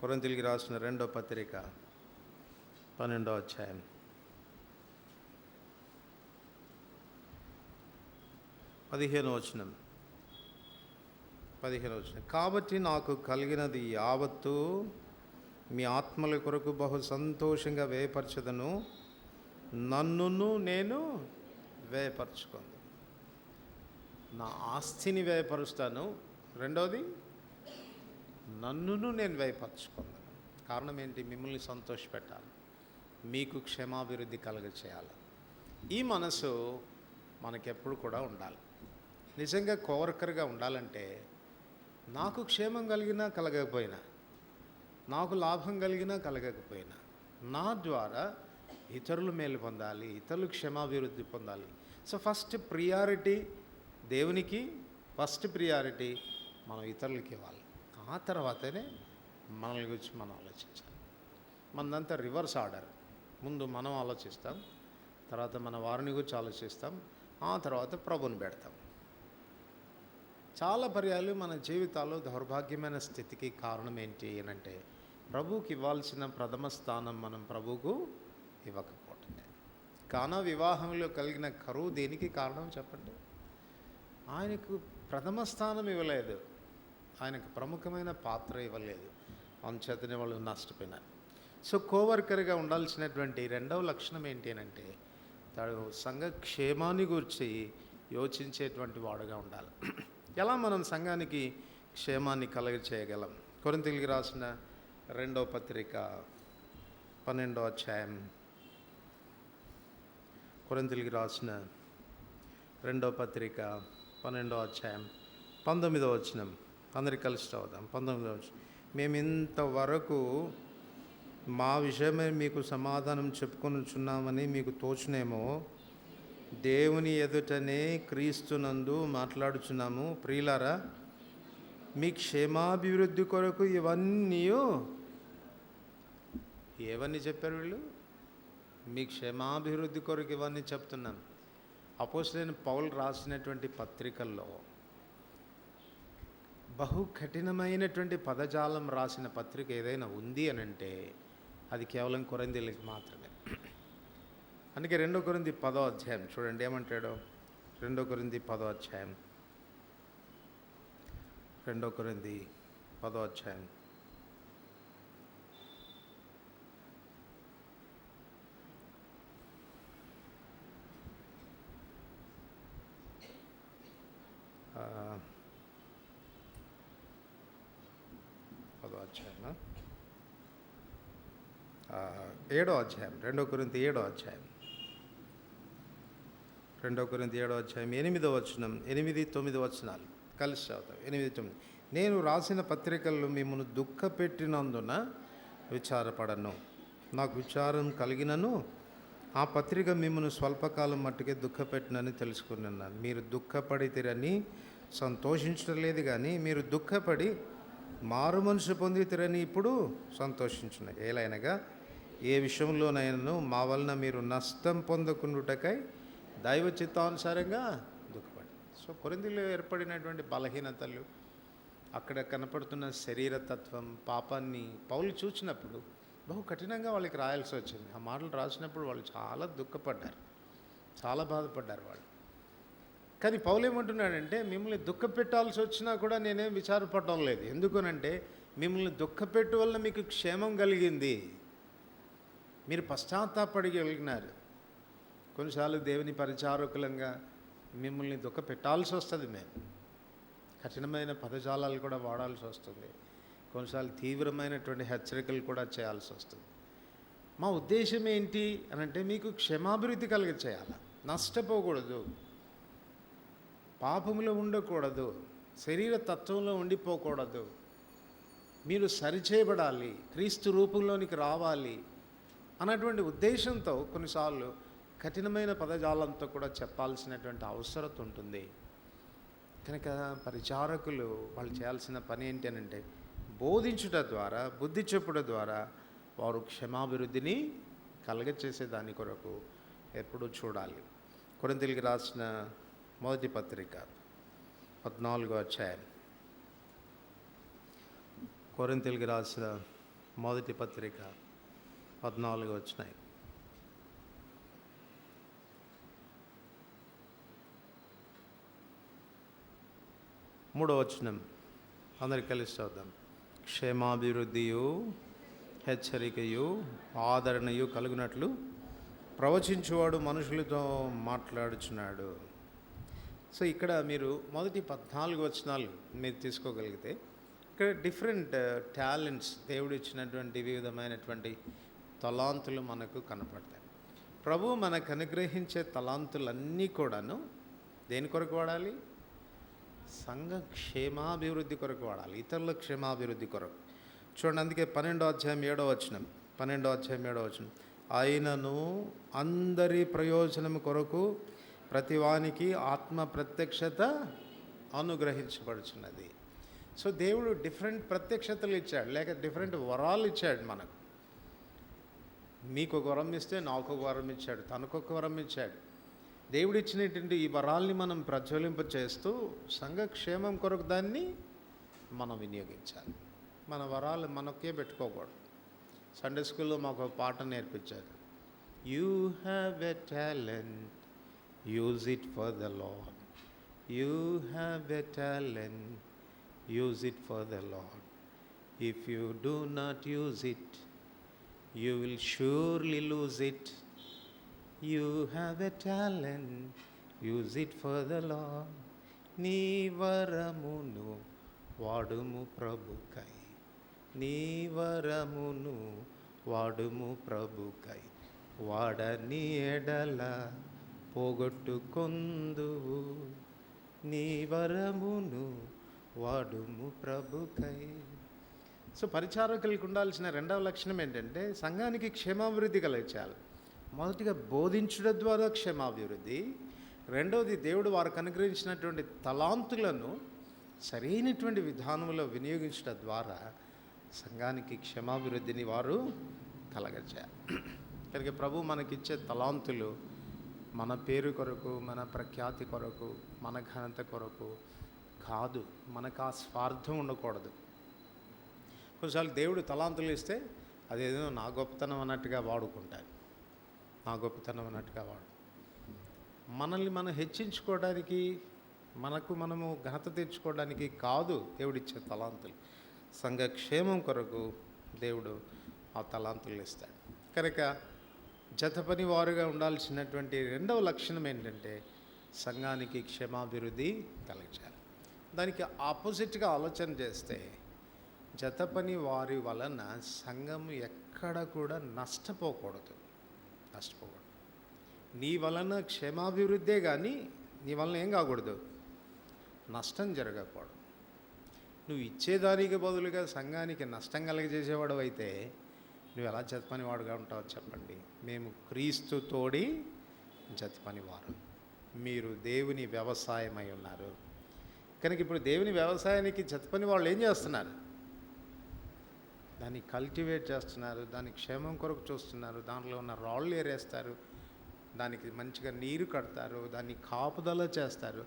కొరింథీయులకు రాసిన 2వ పత్రిక 12వ అధ్యాయం 15వ వచనం. కాబట్టి నాకు కలిగినది యావత్తు మీ ఆత్మల కొరకు బహు సంతోషంగా వ్యయపరచదను, నన్నును నేను వ్యయపరచుకుంది. నా ఆస్తిని వ్యయపరుస్తాను, రెండోది నన్నును నేను వ్యయపరచుకుందాను. కారణం ఏంటి? మిమ్మల్ని సంతోషపెట్టాలి, మీకు క్షేమాభివృద్ధి కలగచేయాలి. ఈ మనసు మనకెప్పుడు కూడా ఉండాలి. నిజంగా కోవర్కర్గా ఉండాలంటే నాకు క్షేమం కలిగినా కలగకపోయినా, నాకు లాభం కలిగినా కలగకపోయినా, నా ద్వారా ఇతరులు మేలు పొందాలి, ఇతరులు క్షేమాభివృద్ధి పొందాలి. సో ఫస్ట్ ప్రియారిటీ దేవునికి, ఫస్ట్ ప్రియారిటీ మనం ఇతరులకి ఇవ్వాలి. ఆ తర్వాతనే మనల్ని గురించి మనం ఆలోచించాలి. మనదంతా రివర్స్ ఆర్డర్. ముందు మనం ఆలోచిస్తాం, తర్వాత మన వారిని గురించి ఆలోచిస్తాం, ఆ తర్వాత ప్రభుని పెడతాం. చాలా పర్యాలు మన జీవితాల్లో దౌర్భాగ్యమైన స్థితికి కారణం ఏంటి అని అంటే, ప్రభువుకి ఇవ్వాల్సిన ప్రథమ స్థానం మనం ప్రభువుకు ఇవ్వకపోవటమే. కానా వివాహంలో కలిగిన కరువు దేనికి కారణం చెప్పండి? ఆయనకు ప్రథమ స్థానం ఇవ్వలేదు, ఆయనకు ప్రముఖమైన పాత్ర ఇవ్వలేదు, అందుచేతనే వాళ్ళు నష్టపోయినారు. సో కోవర్కర్గా ఉండాల్సినటువంటి రెండవ లక్షణం ఏంటి అని అంటే తాడు సంఘ క్షేమాన్ని గురించి యోచించేటువంటి వాడుగా ఉండాలి. ఎలా మనం సంఘానికి క్షేమాన్ని చేయగలం? కొరింథీయులకు రాసిన 2వ పత్రిక 12వ అధ్యాయం, కొరింథీయులకు రాసిన 2వ పత్రిక 12వ అధ్యాయం 19వ వచనం, అందరికి కలిసి చదువుదాం. 19వ వచనం, మేము ఇంతవరకు మా విషయమే మీకు సమాధానం చెప్పుకొనుచున్నామని మీకు తోచునేమో, దేవుని ఎదుటనే క్రీస్తునందు మాట్లాడుచున్నాము. ప్రియులారా, మీ క్షేమాభివృద్ధి కొరకు ఇవన్నీ ఏవన్నీ చెప్పారు వీళ్ళు? మీ క్షేమాభివృద్ధి కొరకు ఇవన్నీ చెప్తున్నాను. అపోస్తలుడైన పౌలు రాసినటువంటి పత్రికల్లో బహు కఠినమైనటువంటి పదజాలం రాసిన పత్రిక ఏదైనా ఉంది అని అంటే అది కేవలం కొరింథీయులకు మాత్రమే. అందుకే 2 కొరింథీ 10వ అధ్యాయం చూడండి ఏమంటాడో. 2 కొరింథీ 10వ అధ్యాయం, 2 కొరింథీ 10వ అధ్యాయం 7వ అధ్యాయం 2 కొరింథీ 7వ అధ్యాయం 2 కొరింథీ 7వ అధ్యాయం 8వ వచనం, 8, 9 వచనాలు కలిసి చదువుతాం. 8, 9, నేను రాసిన పత్రికల్లో మిమ్మల్ని దుఃఖపెట్టినందున విచారపడను. నాకు విచారం కలిగినను ఆ పత్రిక మిమ్మల్ని స్వల్పకాలం మట్టుకే దుఃఖపెట్టినని తెలుసుకున్నాను. మీరు దుఃఖపడితిరని సంతోషించడం లేదు, కానీ మీరు దుఃఖపడి మారు మనసు పొందితిరని ఇప్పుడు సంతోషించున్న. ఏలైనగా ఏ విషయంలోనైనాను మా వలన మీరు నష్టం పొందకుండుటకై దైవ చిత్తానుసారంగా దుఃఖపడి. సో కొరింథీలో ఏర్పడినటువంటి బలహీనతలు, అక్కడ కనపడుతున్న శరీరతత్వం, పాపాన్ని పౌలు చూసినప్పుడు బహు కఠినంగా వాళ్ళకి రాయాల్సి వచ్చింది. ఆ మాటలు రాసినప్పుడు వాళ్ళు చాలా దుఃఖపడ్డారు, చాలా బాధపడ్డారు వాళ్ళు. కానీ పౌలు ఏమంటున్నాడంటే, మిమ్మల్ని దుఃఖపెట్టాల్సి వచ్చినా కూడా నేనేం విచారపడడం లేదు. ఎందుకనంటే మిమ్మల్ని దుఃఖపెట్టు వల్ల మీకు క్షేమం కలిగింది, మీరు పశ్చాత్తాపడగలిగినారు. కొన్నిసార్లు దేవుని పరిచారకులంగా మిమ్మల్ని దుఃఖపెట్టాల్సి వస్తుంది. మేము కఠినమైన పదజాలాలు కూడా వాడాల్సి వస్తుంది. కొన్నిసార్లు తీవ్రమైనటువంటి హెచ్చరికలు కూడా చేయాల్సి వస్తుంది. మా ఉద్దేశం ఏంటి అని అంటే మీకు క్షేమాభివృద్ధి చేయాలి. నష్టపోకూడదు, పాపంలో ఉండకూడదు, శరీర తత్వంలో ఉండిపోకూడదు. మీరు సరిచేయబడాలి, క్రీస్తు రూపంలోనికి రావాలి అన్నటువంటి ఉద్దేశంతో కొన్నిసార్లు కఠినమైన పదజాలంతో కూడా చెప్పాల్సినటువంటి అవసరం ఉంటుంది. కనుక పరిచారకులు వాళ్ళు చేయాల్సిన పని ఏంటి అని అంటే బోధించుట ద్వారా, బుద్ధి చెప్పుట ద్వారా వారు క్షమాభివృద్ధిని కలగచేసే దాని కొరకు ఎప్పుడూ చూడాలి. కొరింథీయులకు రాసిన మొదటి పత్రిక 14వ అధ్యాయం, కొరింథీయులకు రాసిన మొదటి పత్రిక 14 వచనం, 3వ వచనం అందరికి కలిసి చదువుదాం. క్షేమాభివృద్ధియు హెచ్చరికయు ఆదరణయు కలుగునట్లు ప్రవచించువాడు మనుషులతో మాట్లాడుచున్నాడు. సో ఇక్కడ మీరు మొదటి 14 వచనాలు మీరు తీసుకోగలిగితే ఇక్కడ డిఫరెంట్ టాలెంట్స్, దేవుడు ఇచ్చినటువంటి వివిధమైనటువంటి తలాంతులు మనకు కనపడతాయి. ప్రభు మనకు అనుగ్రహించే తలాంతులన్నీ కూడాను దేని కొరకు వాడాలి? సంఘ క్షేమాభివృద్ధి కొరకు వాడాలి, ఇతరుల క్షేమాభివృద్ధి కొరకు. చూడండి, అందుకే 12వ అధ్యాయం 7వ వచనం, 12వ అధ్యాయం 7వ వచనం, ఆయనను అందరి ప్రయోజనం కొరకు ప్రతివానికి ఆత్మ ప్రత్యక్షత అనుగ్రహించబడుచున్నది. సో దేవుడు డిఫరెంట్ ప్రత్యక్షతలు ఇచ్చాడు, లేక డిఫరెంట్ వరాలు ఇచ్చాడు మనకు. మీకు ఒక వరం ఇస్తే నాకు ఒక వరం ఇచ్చాడు, తనకొక వరం ఇచ్చాడు. దేవుడు ఇచ్చినటువంటి ఈ వరాల్ని మనం ప్రజ్వలింప చేస్తూ సంఘ క్షేమం కొరకు దాన్ని మనం వినియోగించాలి. మన వరాలు మనకే పెట్టుకోకూడదు. సండే స్కూల్లో మాకు ఒక పాట నేర్పించారు. You have a talent, use it for the lord. You have a talent, use it for the lord. If you do not use it, You will surely lose it. You have a talent, use it for the Lord. నీ వరమును వాడుము ప్రభుకై, నీ వరమును వాడుము ప్రభుకై. వాడని ఎడల పోగొట్టుకొందువు, నీ వరమును వాడుము ప్రభుకై. So పరిచారకులకు ఉండాల్సిన రెండవ లక్షణం ఏంటంటే సంఘానికి క్షేమాభివృద్ధి కలిగించాలి. మొదటిగా బోధించడం ద్వారా క్షేమాభివృద్ధి, రెండవది దేవుడు వారికి అనుగ్రహించినటువంటి తలాంతులను సరైనటువంటి విధానంలో వినియోగించడం ద్వారా సంఘానికి క్షేమాభివృద్ధిని వారు కలగజేయాలి. కనుక ప్రభు మనకిచ్చే తలాంతులు మన పేరు కొరకు, మన ప్రఖ్యాతి కొరకు, మన ఘనత కొరకు కాదు. మనకు ఆ స్వార్థం ఉండకూడదు. కొన్నిసార్లు దేవుడు తలాంతులు ఇస్తే అదేదో నా గొప్పతనం అన్నట్టుగా వాడుకుంటారు, నా గొప్పతనం అన్నట్టుగా మనల్ని మనం హెచ్చించుకోవడానికి, మనము ఘనత తెచ్చుకోవడానికి కాదు దేవుడిచ్చే తలాంతులు. సంఘక్షేమం కొరకు దేవుడు ఆ తలాంతులు ఇస్తాడు. కనుక జతపని వారుగా ఉండాల్సినటువంటి రెండవ లక్షణం ఏంటంటే సంఘానికి క్షేమాభివృద్ధి కలిగించాలి. దానికి ఆపోజిట్గా ఆలోచన చేస్తే జతపని వారి వలన సంఘం ఎక్కడ కూడా నష్టపోకూడదు. నీ వలన క్షేమాభివృద్ధే కానీ నీ వలన ఏం కాకూడదు, నష్టం జరగకూడదు. నువ్వు ఇచ్చేదానికి బదులుగా సంఘానికి నష్టం కలిగజేసేవాడు అయితే నువ్వు ఎలా జతపనివాడుగా ఉంటావు చెప్పండి. మేము క్రీస్తు తోడి జతపనివారు, మీరు దేవుని వ్యవసాయమై ఉన్నారు. కనుక ఇప్పుడు దేవుని వ్యవసాయానికి జతపని వాళ్ళు ఏం చేస్తున్నారు? దాన్ని కల్టివేట్ చేస్తున్నారు, దాని క్షేమం కొరకు చూస్తున్నారు, దాంట్లో ఉన్న రాళ్ళు ఏరేస్తారు, దానికి మంచిగా నీరు కడతారు, దాన్ని కాపుదల చేస్తారు.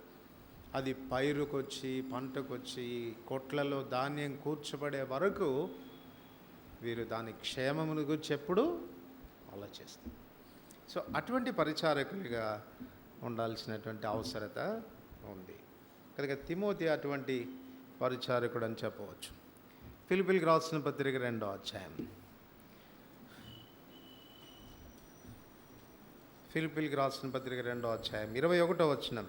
అది పైరుకొచ్చి పంటకొచ్చి కొట్లలో ధాన్యం కూర్చబడే వరకు వీరు దాని క్షేమమును గురించి ఎప్పుడు ఆలోచిస్తారు. సో అటువంటి పరిచారకులుగా ఉండాల్సినటువంటి అవసరత ఉంది. కనుక తిమోతి అటువంటి పరిచారకుడు అని చెప్పవచ్చు. ఫిలిప్పీలకు రాసిన పత్రిక 2వ అధ్యాయం, ఫిలిప్పీలకు రాసిన పత్రిక 2వ అధ్యాయం 21వ వచనం.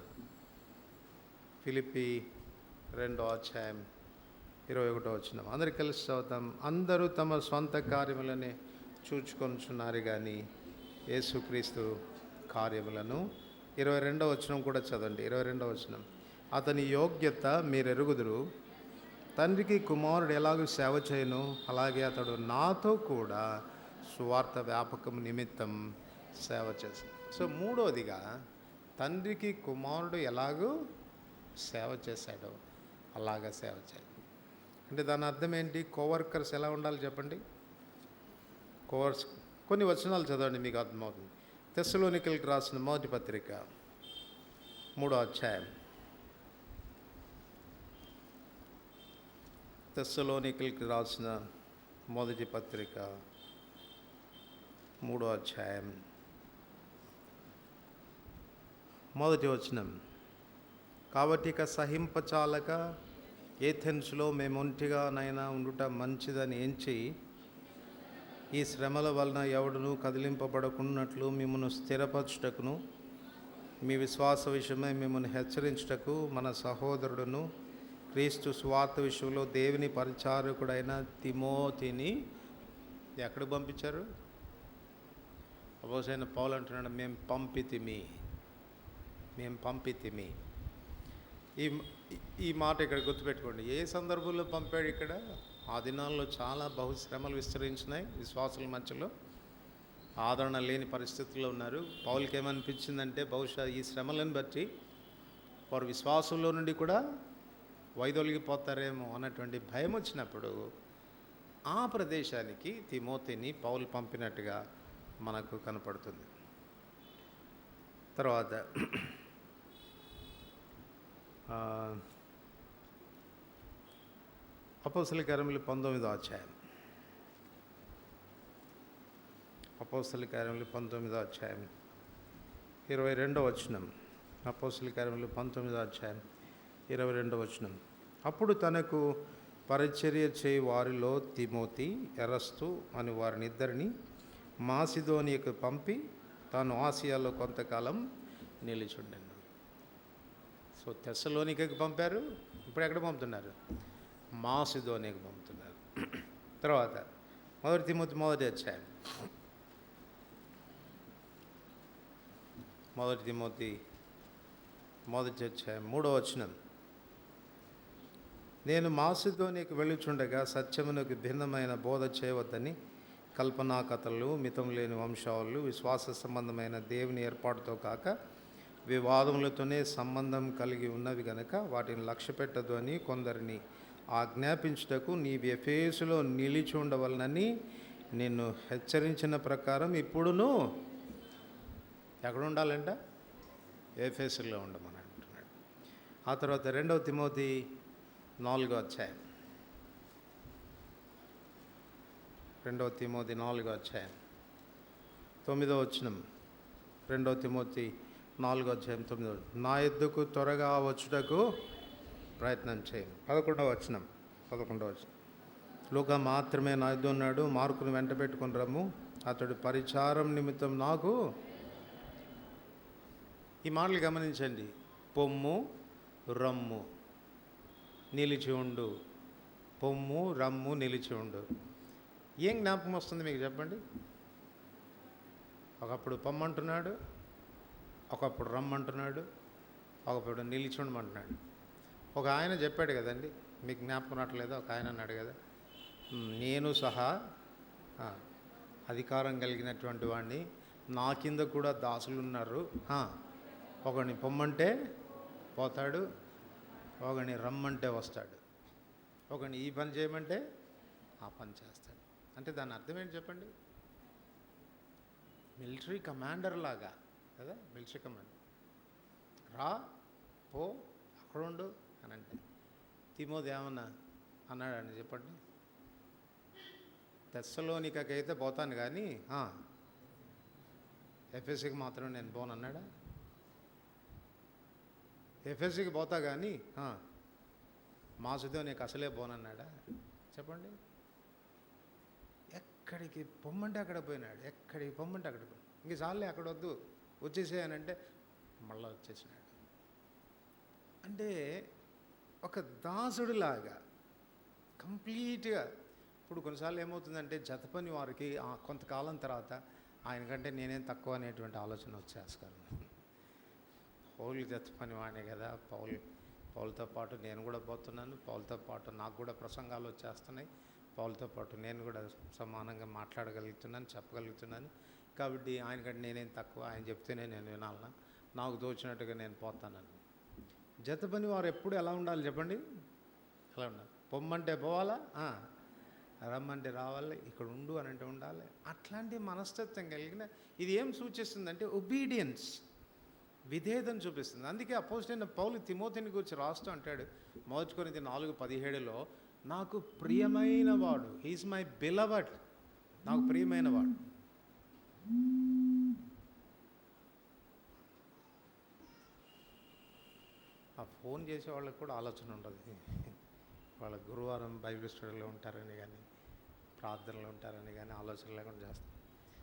ఫిలిప్పీ 2వ అధ్యాయం 21వ వచనం. అందరు కలిసి చదువుతాం. అందరూ తమ స్వంత కార్యములనే చూచుకొనుచున్నారు కానీ యేసుక్రీస్తు కార్యములను. 22వ వచనం కూడా చదవండి. 22వ వచనం. అతని యోగ్యత మీరెరుగుదురు, తండ్రికి కుమారుడు ఎలాగూ సేవ చేయను అలాగే అతడు నాతో కూడా సువార్త వ్యాపకం నిమిత్తం సేవ చేశాడు. సో మూడవదిగా తండ్రికి కుమారుడు ఎలాగూ సేవ చేశాడో అలాగా సేవ చేయాలి. అంటే దాని అర్థం ఏంటి? కోవర్కర్స్ ఎలా ఉండాలి చెప్పండి. కోవర్స్ కొన్ని వచనాలు చదవండి, మీకు అర్థమవుతుంది. తెస్సలోనికలకు రాసిన మొదటి పత్రిక 3వ అధ్యాయం. తెస్సలోనికలకు రాసిన మొదటి పత్రిక 3వ అధ్యాయం 1వ వచనం. కాబట్టి ఇక సహింపచాలక ఏథెన్స్లో మేమొంటిగానైనా ఉండుట మంచిదని ఎంచి ఈ శ్రమల వలన ఎవడును కదిలింపబడకున్నట్లు మిమ్మల్ని స్థిరపరచుటకును మీ విశ్వాస విషయమై మిమ్మల్ని హెచ్చరించుటకు మన సహోదరుడును క్రీస్తు స్వార్థ విషయంలో దేవుని పరిచారకుడైన తిమోతిని ఎక్కడికి పంపించారు? అపోసైన పౌలు అంటున్నాడు, మేము పంపితిమి. ఈ మాట ఇక్కడ గుర్తుపెట్టుకోండి. ఏ సందర్భంలో పంపాడు? ఇక్కడ ఆ దినాల్లో చాలా బహుశ్రమలు విస్తరించినాయి, విశ్వాసుల మధ్యలో ఆదరణ లేని పరిస్థితుల్లో ఉన్నారు. పౌలుకి ఏమనిపించిందంటే బహుశా ఈ శ్రమలను బట్టి వారు విశ్వాసంలో నుండి కూడా వైదొలిగిపోతారేమో అన్నటువంటి భయం వచ్చినప్పుడు ఆ ప్రదేశానికి తిమోతిని పౌలు పంపినట్టుగా మనకు కనపడుతుంది. తర్వాత అపోస్తల కార్యములు 19వ అధ్యాయం. అపోస్తల కార్యములు 19వ అధ్యాయం 22వ వచనం. అపోస్తల కార్యములు 19వ అధ్యాయం 22వ వచనం. అప్పుడు తనకు పరిచర్య చేయి వారిలో తిమోతి, ఎరస్తు అని వారినిద్దరిని మాసిదోనియకు పంపి తాను ఆసియాలో కొంతకాలం నిలిచుండెను. సో తెస్సలోనికకి పంపారు, ఇప్పుడు ఎక్కడ పంపుతున్నారు? మాసిదోనియకు పంపుతున్నారు. తర్వాత 1 తిమోతి మొదటి అధ్యాయం, 1 తిమోతి మొదటి అధ్యాయం 3వ వచనం. నేను మాసిదోనియకు వెళ్ళుచుండగా సత్యమునకు భిన్నమైన బోధ చేయవద్దని కల్పనా కథలు, మితం లేని వంశావళులు, విశ్వాస సంబంధమైన దేవుని ఏర్పాటుతో కాక వివాదములతోనే సంబంధం కలిగి ఉన్నవి గనక వాటిని లక్ష్య పెట్టదు అని కొందరిని ఆజ్ఞాపించుటకు నీవు ఎఫెసులో నిలిచి ఉండవలనని నిన్ను హెచ్చరించిన ప్రకారం ఇప్పుడును ఎక్కడ ఉండాలంట? ఎఫెసులో ఉండమని అంటున్నాడు. ఆ తర్వాత 2వ తిమోతి 4వ అధ్యాయం, 2వ తిమోతి 4వ అధ్యాయం 9వ వచనం. 2వ తిమోతి 4వ అధ్యాయం 9వ. నా ఎద్దుకు త్వరగా వచ్చుటకు ప్రయత్నం చేయండి. 11వ వచనం. లూకా మాత్రమే నా ఎద్దు ఉన్నాడు, మార్కును వెంట పెట్టుకుని రమ్ము, అతడు పరిచారం నిమిత్తం నాకు. ఈ మాటలు గమనించండి. పొమ్ము, రమ్ము, నిలిచి ఉండు. పొమ్ము, రమ్ము, నిలిచి ఉండు. ఏం జ్ఞాపకం వస్తుంది మీకు చెప్పండి? ఒకప్పుడు పొమ్మంటున్నాడు, ఒకప్పుడు రమ్మంటున్నాడు, ఒకప్పుడు నిలిచి ఉండమంటున్నాడు. ఒక ఆయన చెప్పాడు కదండి, మీకు జ్ఞాపకం రావట్లేదా? ఒక ఆయన అన్నాడు కదా, నేను సహా అధికారం కలిగినటువంటి వాడిని, నా కింద కూడా దాసులు ఉన్నారు. ఒకడిని పొమ్మంటే పోతాడు, ఒకడిని రమ్మంటే వస్తాడు, ఒకడిని ఈ పని చేయమంటే ఆ పని చేస్తాడు. అంటే దాని అర్థం ఏంటి చెప్పండి? మిలిటరీ కమాండర్ లాగా కదా, మిలిటరీ కమాండర్. రా, పో, అక్కడ ఉండు అని అంటే తిమోతి ఏమన్నా అన్నాడండి చెప్పండి? తెస్సలోనికైతే పోతాను కానీ ఎఫెస్సికి మాత్రం నేను పోను అన్నాడా? ఎఫెస్సికి పోతా కానీ మాసిదోనియకు అసలే పోనన్నాడా? చెప్పండి. ఎక్కడికి పొమ్మంటే అక్కడ పోయినాడు, ఎక్కడికి పొమ్మంటే అక్కడ పోయినాడు. ఇంక చాలే అక్కడ వద్దు, వచ్చేసేయనంటే మళ్ళీ వచ్చేసినాడు. అంటే ఒక దాసుడిలాగా కంప్లీట్గా. ఇప్పుడు కొన్నిసార్లు ఏమవుతుందంటే జత పని వారికి కొంతకాలం తర్వాత ఆయనకంటే నేనేం తక్కువ అనేటువంటి ఆలోచన వచ్చేస్తారు. పౌలు జత పని వాడే కదా, పౌలుతో పాటు నేను కూడా పోతున్నాను, పౌలుతో పాటు నాకు కూడా ప్రసంగాలు వచ్చేస్తున్నాయి, పౌలుతో పాటు నేను కూడా సమానంగా మాట్లాడగలుగుతున్నాను, చెప్పగలుగుతున్నాను. కాబట్టి ఆయనకంటే నేనేం తక్కువ, ఆయన చెప్తేనే నేను వినాలన్నా, నాకు తోచినట్టుగా నేను పోతానని. జత పని వారు ఎప్పుడు ఎలా ఉండాలి చెప్పండి? ఎలా ఉండాలి? పొమ్మంటే పోవాలా, రమ్మంటే రావాలి, ఇక్కడ ఉండు అని అంటే ఉండాలి. అట్లాంటి మనస్తత్వం కలిగిన ఇది ఏం సూచిస్తుందంటే ఒబీడియన్స్, విధేయతను చూపిస్తుంది. అందుకే అపోజిట్ పౌలు తిమోతిని గురించి రాస్తూ అంటాడు 1 కొరింథీ 4:17, నాకు ప్రియమైన వాడు, హీఈస్ మై బిలవర్డ్, నాకు ప్రియమైన వాడు. ఆ ఫోన్ చేసే వాళ్ళకి కూడా ఆలోచన ఉండదు, వాళ్ళ గురువారం బైబిల్ స్టడీలో ఉంటారని కానీ ప్రార్థనలు ఉంటారని కానీ ఆలోచన లేకుండా చేస్తాం.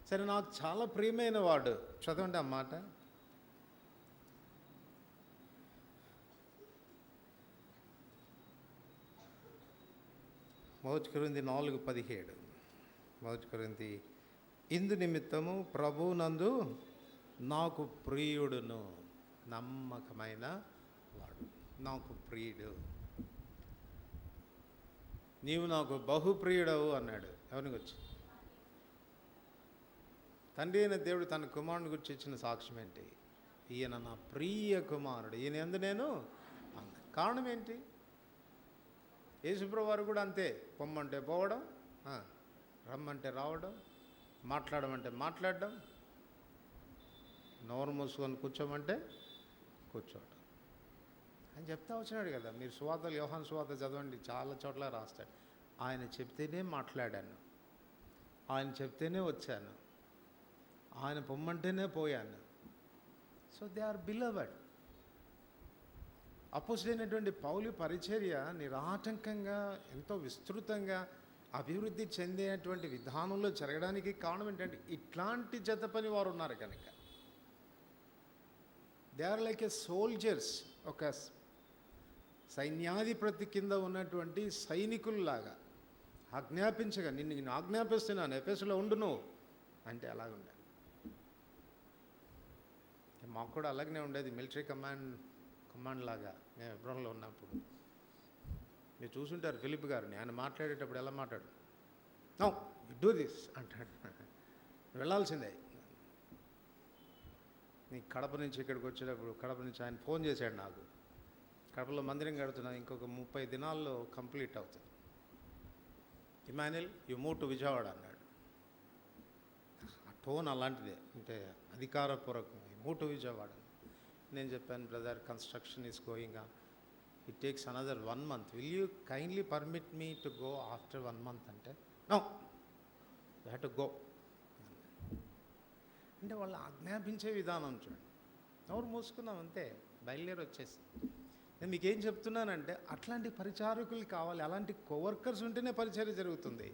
సరే, నాకు చాలా ప్రియమైన వాడు, చదవండి ఆ మాట. మొదటి కొరింథీ 4:17. 1 కొరింథీ, ఇందు నిమిత్తము ప్రభువునందు నాకు ప్రియుడును, నమ్మకమైన వాడు, నాకు ప్రియుడు, నీవు నాకు బహుప్రియుడవు అన్నాడు. ఎవరిని గురించి? తండ్రి అయిన దేవుడు తన కుమారుని గురించి ఇచ్చిన సాక్ష్యం ఏంటి? ఈయన నా ప్రియ కుమారుడు, ఈయన యందు నేను. కారణం ఏంటి? యేసుప్రభువు వారు కూడా అంతే. పొమ్మంటే పోవడం, రమ్మంటే రావడం, మాట్లాడమంటే మాట్లాడడం, నోరు మూసుకొని కూర్చోమంటే కూర్చోవడం అని చెప్తా వచ్చినాడు కదా. మీరు సువార్తలు, యోహాను సువార్త చదవండి, చాలా చోట్ల రాస్తాడు. ఆయన చెప్తేనే మాట్లాడాను, ఆయన చెప్తేనే వచ్చాను, ఆయన పొమ్మంటేనే పోయాను. So they are beloved. అపోస్తలుడైనటువంటి పౌలు పరిచర్య నిరాటంకంగా ఎంతో విస్తృతంగా అభివృద్ధి చెందేటువంటి విధానంలో జరగడానికి కారణం ఏంటంటే ఇట్లాంటి జత పని వారు ఉన్నారు కనుక. They are like a soldiers, ఒక సైన్యాధిపతి కింద ఉన్నటువంటి సైనికుల్లాగా ఆజ్ఞాపించగా, నిన్ను ఆజ్ఞాపిస్తున్నాను ఎఫెసులో ఉండును అంటే అలాగ ఉండాలి. మాకు కూడా అలాగనే ఉండేది, మిలిటరీ కమాండ్ లాగా. మేము ఎబ్రోన్లో ఉన్నప్పుడు మీరు చూసుంటారు ఫిలిప్ గారిని, ఆయన మాట్లాడేటప్పుడు ఎలా మాట్లాడు, నో డూ దిస్ అంటాడు, వెళ్ళాల్సిందే. నీ కడప నుంచి ఇక్కడికి వచ్చేటప్పుడు, కడప నుంచి ఆయన ఫోన్ చేశాడు నాకు, కడపలో మందిరం కడుతున్నా, ఇంకొక 30 దినాల్లో కంప్లీట్ అవుతుంది, Emmanuel you move to Vijayawada అన్నాడు. ఆ టోన్ అలాంటిదే, అంటే అధికారపూర్వకంగా మూవ్ టు విజయవాడ. నేను చెప్పాను, brother construction is going on, it takes another 1 month, will you kindly permit me to go after 1 month అంటే, no you have to go. అంటే వాళ్ళు ఆజ్ఞాపించే విధానం చూడండి, ఎవరు మూసుకున్నాం అంతే, బయలుదేరి వచ్చేసి. నేను మీకేం చెప్తున్నానంటే అట్లాంటి పరిచారకులు కావాలి, అలాంటి కోవర్కర్స్ ఉంటేనే పరిచర్య జరుగుతుంది.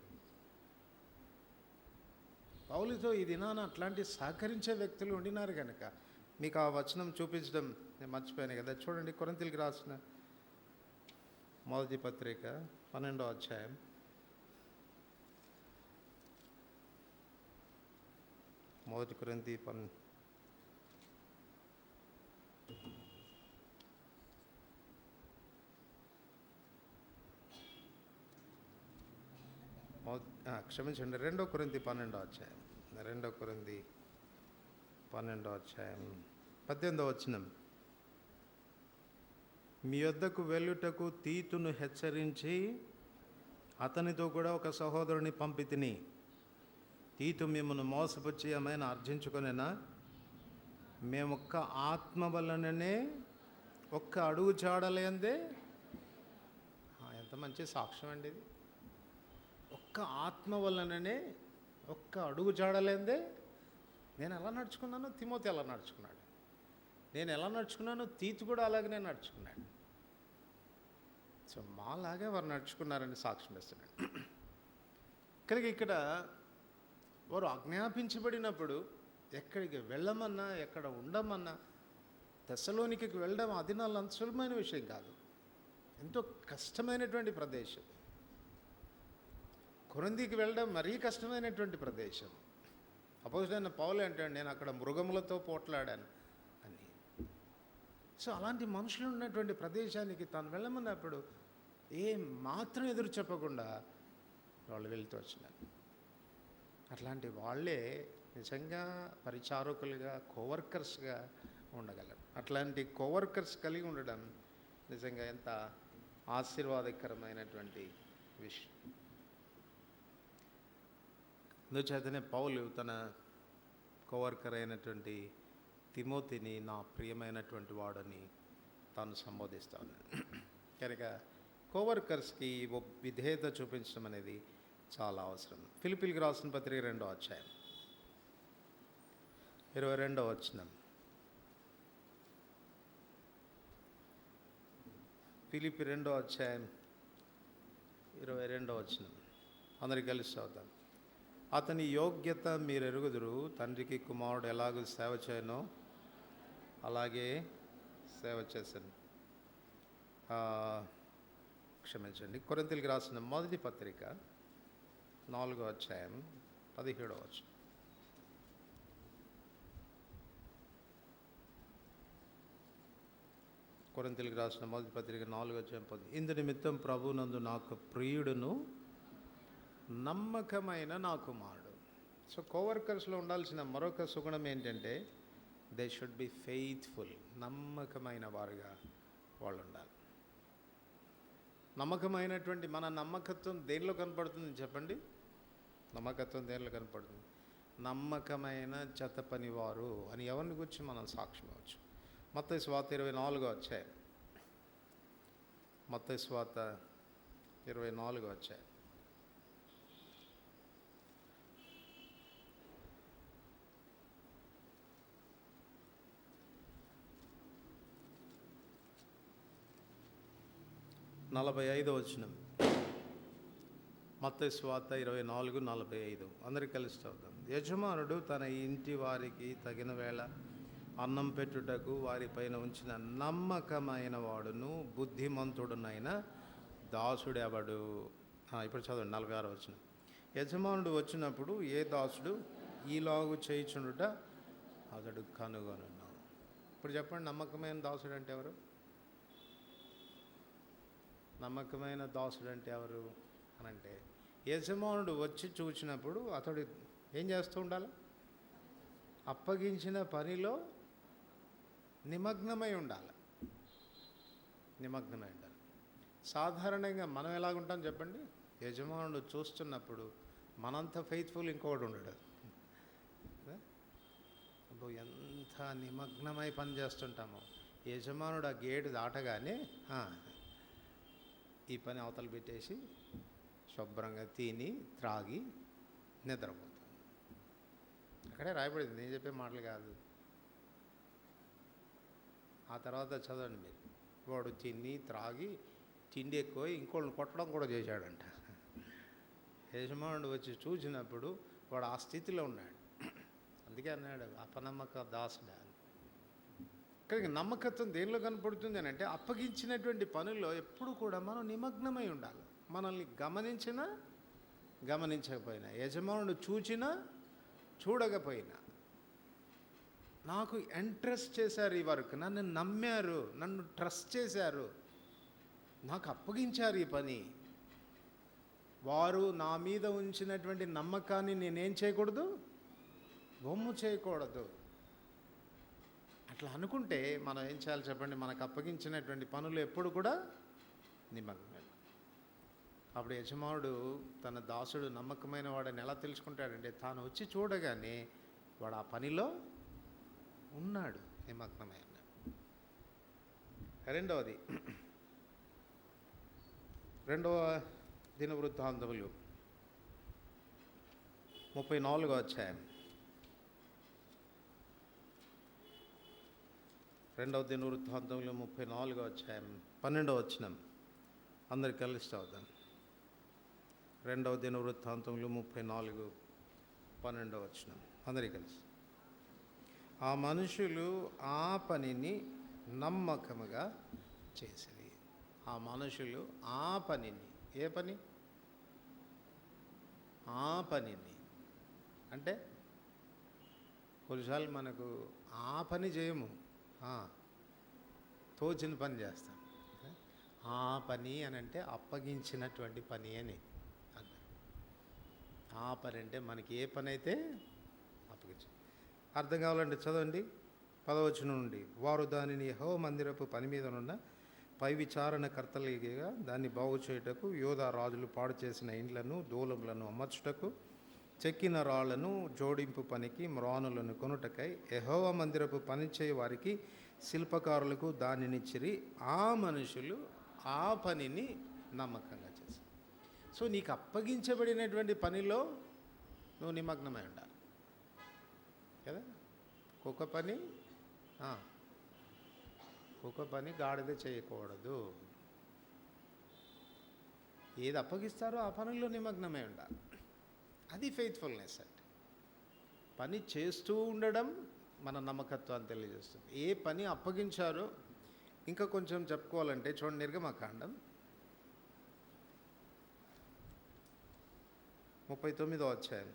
పౌలుతో ఈ దినాన అట్లాంటి సహకరించే వ్యక్తులు ఉండినారు కనుక మీకు ఆ వచనం చూపించడం నేను మర్చిపోయాను కదా. చూడండి, కొరింథీయులకు రాసిన మొదటి పత్రిక 12వ అధ్యాయం 1 కొరింథీ 12. క్షమించండి, 2 కొరింథీ 12వ అధ్యాయం, 2 కొరింథీ 12వ అధ్యాయం 18వ వచనం. మీ యొద్దకు వెళ్ళుటకు తీతును హెచ్చరించి అతనితో కూడా ఒక సహోదరుని పంపితిని. తీతు మిమ్మల్ని మోసపుచ్చి ఏమైనా అర్జించుకొనేనా? మేమొక్క ఆత్మ వలననే ఒక్క అడుగు చాడలేందే. ఎంత మంచి సాక్ష్యం అండి ఇది. ఒక్క ఆత్మ వలననే ఒక్క అడుగు చాడలేందే. నేను ఎలా నడుచుకున్నానో తిమోతి ఎలా నడుచుకున్నాడు, నేను ఎలా నడుచుకున్నానో తీతు కూడా అలాగనే నడుచుకున్నాడు. సో మాలాగే వారు నడుచుకున్నారని సాక్ష్యం ఇస్తున్నాడు. కనుక ఇక్కడ వారు ఆజ్ఞాపించబడినప్పుడు ఎక్కడికి వెళ్ళమన్నా, ఎక్కడ ఉండమన్నా, తెస్సలోనికకి వెళ్ళడం అది నా సులభమైన విషయం కాదు, ఎంతో కష్టమైనటువంటి ప్రదేశం. కొరింథీకి వెళ్ళడం మరీ కష్టమైనటువంటి ప్రదేశం. అపోజిట్ పౌలు అంటాడు, నేను అక్కడ మృగములతో పోట్లాడాను అని. సో అలాంటి మనుషులు ఉన్నటువంటి ప్రదేశానికి తాను వెళ్ళమన్నప్పుడు ఏ మాత్రం ఎదురు చెప్పకుండా వాళ్ళు వెళ్తూ వచ్చినారు. అట్లాంటి వాళ్ళే నిజంగా పరిచారకులుగా, కోవర్కర్స్గా ఉండగలరు. అట్లాంటి కోవర్కర్స్ కలిగి ఉండడం నిజంగా ఎంత ఆశీర్వాదకరమైనటువంటి విషయం. అందుచేతనే పౌలు తన కోవర్కర్ అయినటువంటి తిమోతిని నా ప్రియమైనటువంటి వాడని తాను సంబోధిస్తా ఉన్నాడు. కనుక కోవర్కర్స్కి విధేయత చూపించడం అనేది చాలా అవసరం. ఫిలిప్పీలకు రాసిన పత్రిక 2వ అధ్యాయం 22వ వచనం. ఫిలిప్పీ 2వ అధ్యాయం 22వ వచనం అందరికి కలిసి చదువుతాం. అతని యోగ్యత మీరు ఎరుగుదురు, తండ్రికి కుమారుడు ఎలాగో సేవ చేయనో అలాగే సేవ చేశాను. క్షమించండి, కొరింథీయులకు రాసిన మొదటి పత్రిక 4వ అధ్యాయం 17వ వచనం. కొరింథీయులకు రాసిన మొదటి పత్రిక 4వ అధ్యాయం 10. ఇందు నిమిత్తం ప్రభునందు నాకు ప్రియుడును నమ్మకమైన నా కుమారుడు. సో కోవర్కర్స్లో ఉండాల్సిన మరొక సుగుణం ఏంటంటే దే షుడ్ బి ఫెయిత్ఫుల్. నమ్మకమైన వారుగా వాళ్ళు ఉండాలి. నమ్మకమైనటువంటి మన నమ్మకత్వం దేనిలో కనపడుతుంది చెప్పండి? నమ్మకత్వం దేనిలో కనపడుతుంది? నమ్మకమైన జత పనివారు అని ఎవరిని గురించి మనం సాక్ష్యం ఇవ్వచ్చు. మత్తయి సువార్త 24వ అధ్యాయం, మత్తయి సువార్త 24వ అధ్యాయం. 45 వచనం. మత్తయి సువార్త 24:45. అందరికి కలిసి చదువుతాం. యజమానుడు తన ఇంటి వారికి తగిన వేళ అన్నం పెట్టుటకు వారిపైన ఉంచిన నమ్మకమైన వాడును బుద్ధిమంతుడునైన దాసుడెవడు. ఇప్పుడు చదవండి 46 వచనం. యజమానుడు వచ్చినప్పుడు ఏ దాసుడు ఈలాగు చేయుచుండుట అతడు కనుగొనున్నాడు. ఇప్పుడు చెప్పండి, నమ్మకమైన దాసుడు అంటే ఎవరు? నమ్మకమైన దాసుడు అంటే ఎవరు అని అంటే, యజమానుడు వచ్చి చూసినప్పుడు అతడు ఏం చేస్తూ ఉండాలి? అప్పగించిన పనిలో నిమగ్నమై ఉండాలి. నిమగ్నమై ఉండాలి. సాధారణంగా మనం ఎలాగుంటాం చెప్పండి? యజమానుడు చూస్తున్నప్పుడు మనంత ఫెయిత్ఫుల్ ఇంకొకటి ఉండడు. అబ్బో, ఎంత నిమగ్నమై పని చేస్తుంటామో. యజమానుడు ఆ గేటు దాటగానే ఈ పని అవతల పెట్టేసి శుభ్రంగా తిని త్రాగి నిద్రపోతాం. అక్కడే రాయబడింది, నేను చెప్పే మాటలు కాదు. ఆ తర్వాత చదవండి మీరు. వాడు తిని త్రాగి తిండి ఎక్కువ ఇంకోళ్ళని కొట్టడం కూడా చేశాడంట. యజమానుడు వచ్చి చూసినప్పుడు వాడు ఆ స్థితిలో ఉన్నాడు. అందుకే అన్నాడు అపనమ్మక దాసుడా. కానీ నమ్మకత్వం దేనిలో కనపడుతుంది అని అంటే, అప్పగించినటువంటి పనుల్లో ఎప్పుడు కూడా మనం నిమగ్నమై ఉండాలి. మనల్ని గమనించినా గమనించకపోయినా, యజమానుడు చూచినా చూడకపోయినా, నాకు ఇంట్రెస్ట్ చేశారు, ఈ వర్క్ నన్ను నమ్మారు, నన్ను ట్రస్ట్ చేశారు, నాకు అప్పగించారు ఈ పని, వారు నా మీద ఉంచినటువంటి నమ్మకాన్ని నేనేం చేయకూడదు? బొమ్ము చేయకూడదు. అట్లా అనుకుంటే మనం ఏం చేయాలి చెప్పండి? మనకు అప్పగించినటువంటి పనులు ఎప్పుడు కూడా నిమగ్నం. అప్పుడు యజమానుడు తన దాసుడు నమ్మకమైన వాడని ఎలా తెలుసుకుంటాడంటే, తాను వచ్చి చూడగానే వాడు ఆ పనిలో ఉన్నాడు, నిమగ్నమై ఉన్నాడు. రెండవది, 2వ దినవృత్తాంతములు 34వ అధ్యాయం. 2వ దినవృత్తాంతములు 34వ అధ్యాయం 12వ వచనం. అందరికి కలిసి చదువుతాం. 2వ దినవృత్తాంతములు 34:12 వచనం. అందరికీ కలిసి. ఆ మనుషులు ఆ పనిని నమ్మకముగా చేసిరి. ఆ మనుషులు ఆ పనిని, ఏ పని? ఆ పనిని అంటే కొన్నిసార్లు మనకు ఆ పని చేయము, తోచిన పని చేస్తాం. ఆ పని అని అంటే అప్పగించినటువంటి పని అని అర్థం. ఆ పని అంటే మనకి ఏ పని అయితే అప్పగించు. అర్థం కావాలంటే చదవండి 10వ వచనం నుండి. వారు దానిని యెహోవా మందిరపు పని మీదనున్న పై విచారణకర్తలుగా దాన్ని బాగు చేయుటకు, యోధా రాజులు పాడు చేసిన ఇండ్లను దూలములను అమర్చుటకు, చెక్కిన రాళ్లను జోడింపు పనికి మ్రానులను కొనుటకై యెహోవా మందిరపు పని చేయ వారికి శిల్పకారులకు దానినిచ్చిరి. ఆ మనుషులు ఆ పనిని నమ్మకంగా చేశారు. సో నీకు అప్పగించబడినటువంటి పనిలో నువ్వు నిమగ్నమై ఉండాలి కదా. కుక్క పని గాడిద చేయకూడదు. ఏది అప్పగిస్తారో ఆ పనుల్లో నిమగ్నమై ఉండాలి. అది ఫెయిత్ఫుల్నెస్ అంటే. పని చేస్తూ ఉండడం మన నమ్మకత్వాన్ని తెలియజేస్తుంది. ఏ పని అప్పగించారో ఇంకా కొంచెం చెప్పుకోవాలంటే చూడండి, నిర్గమకాండం 39వ అధ్యాయం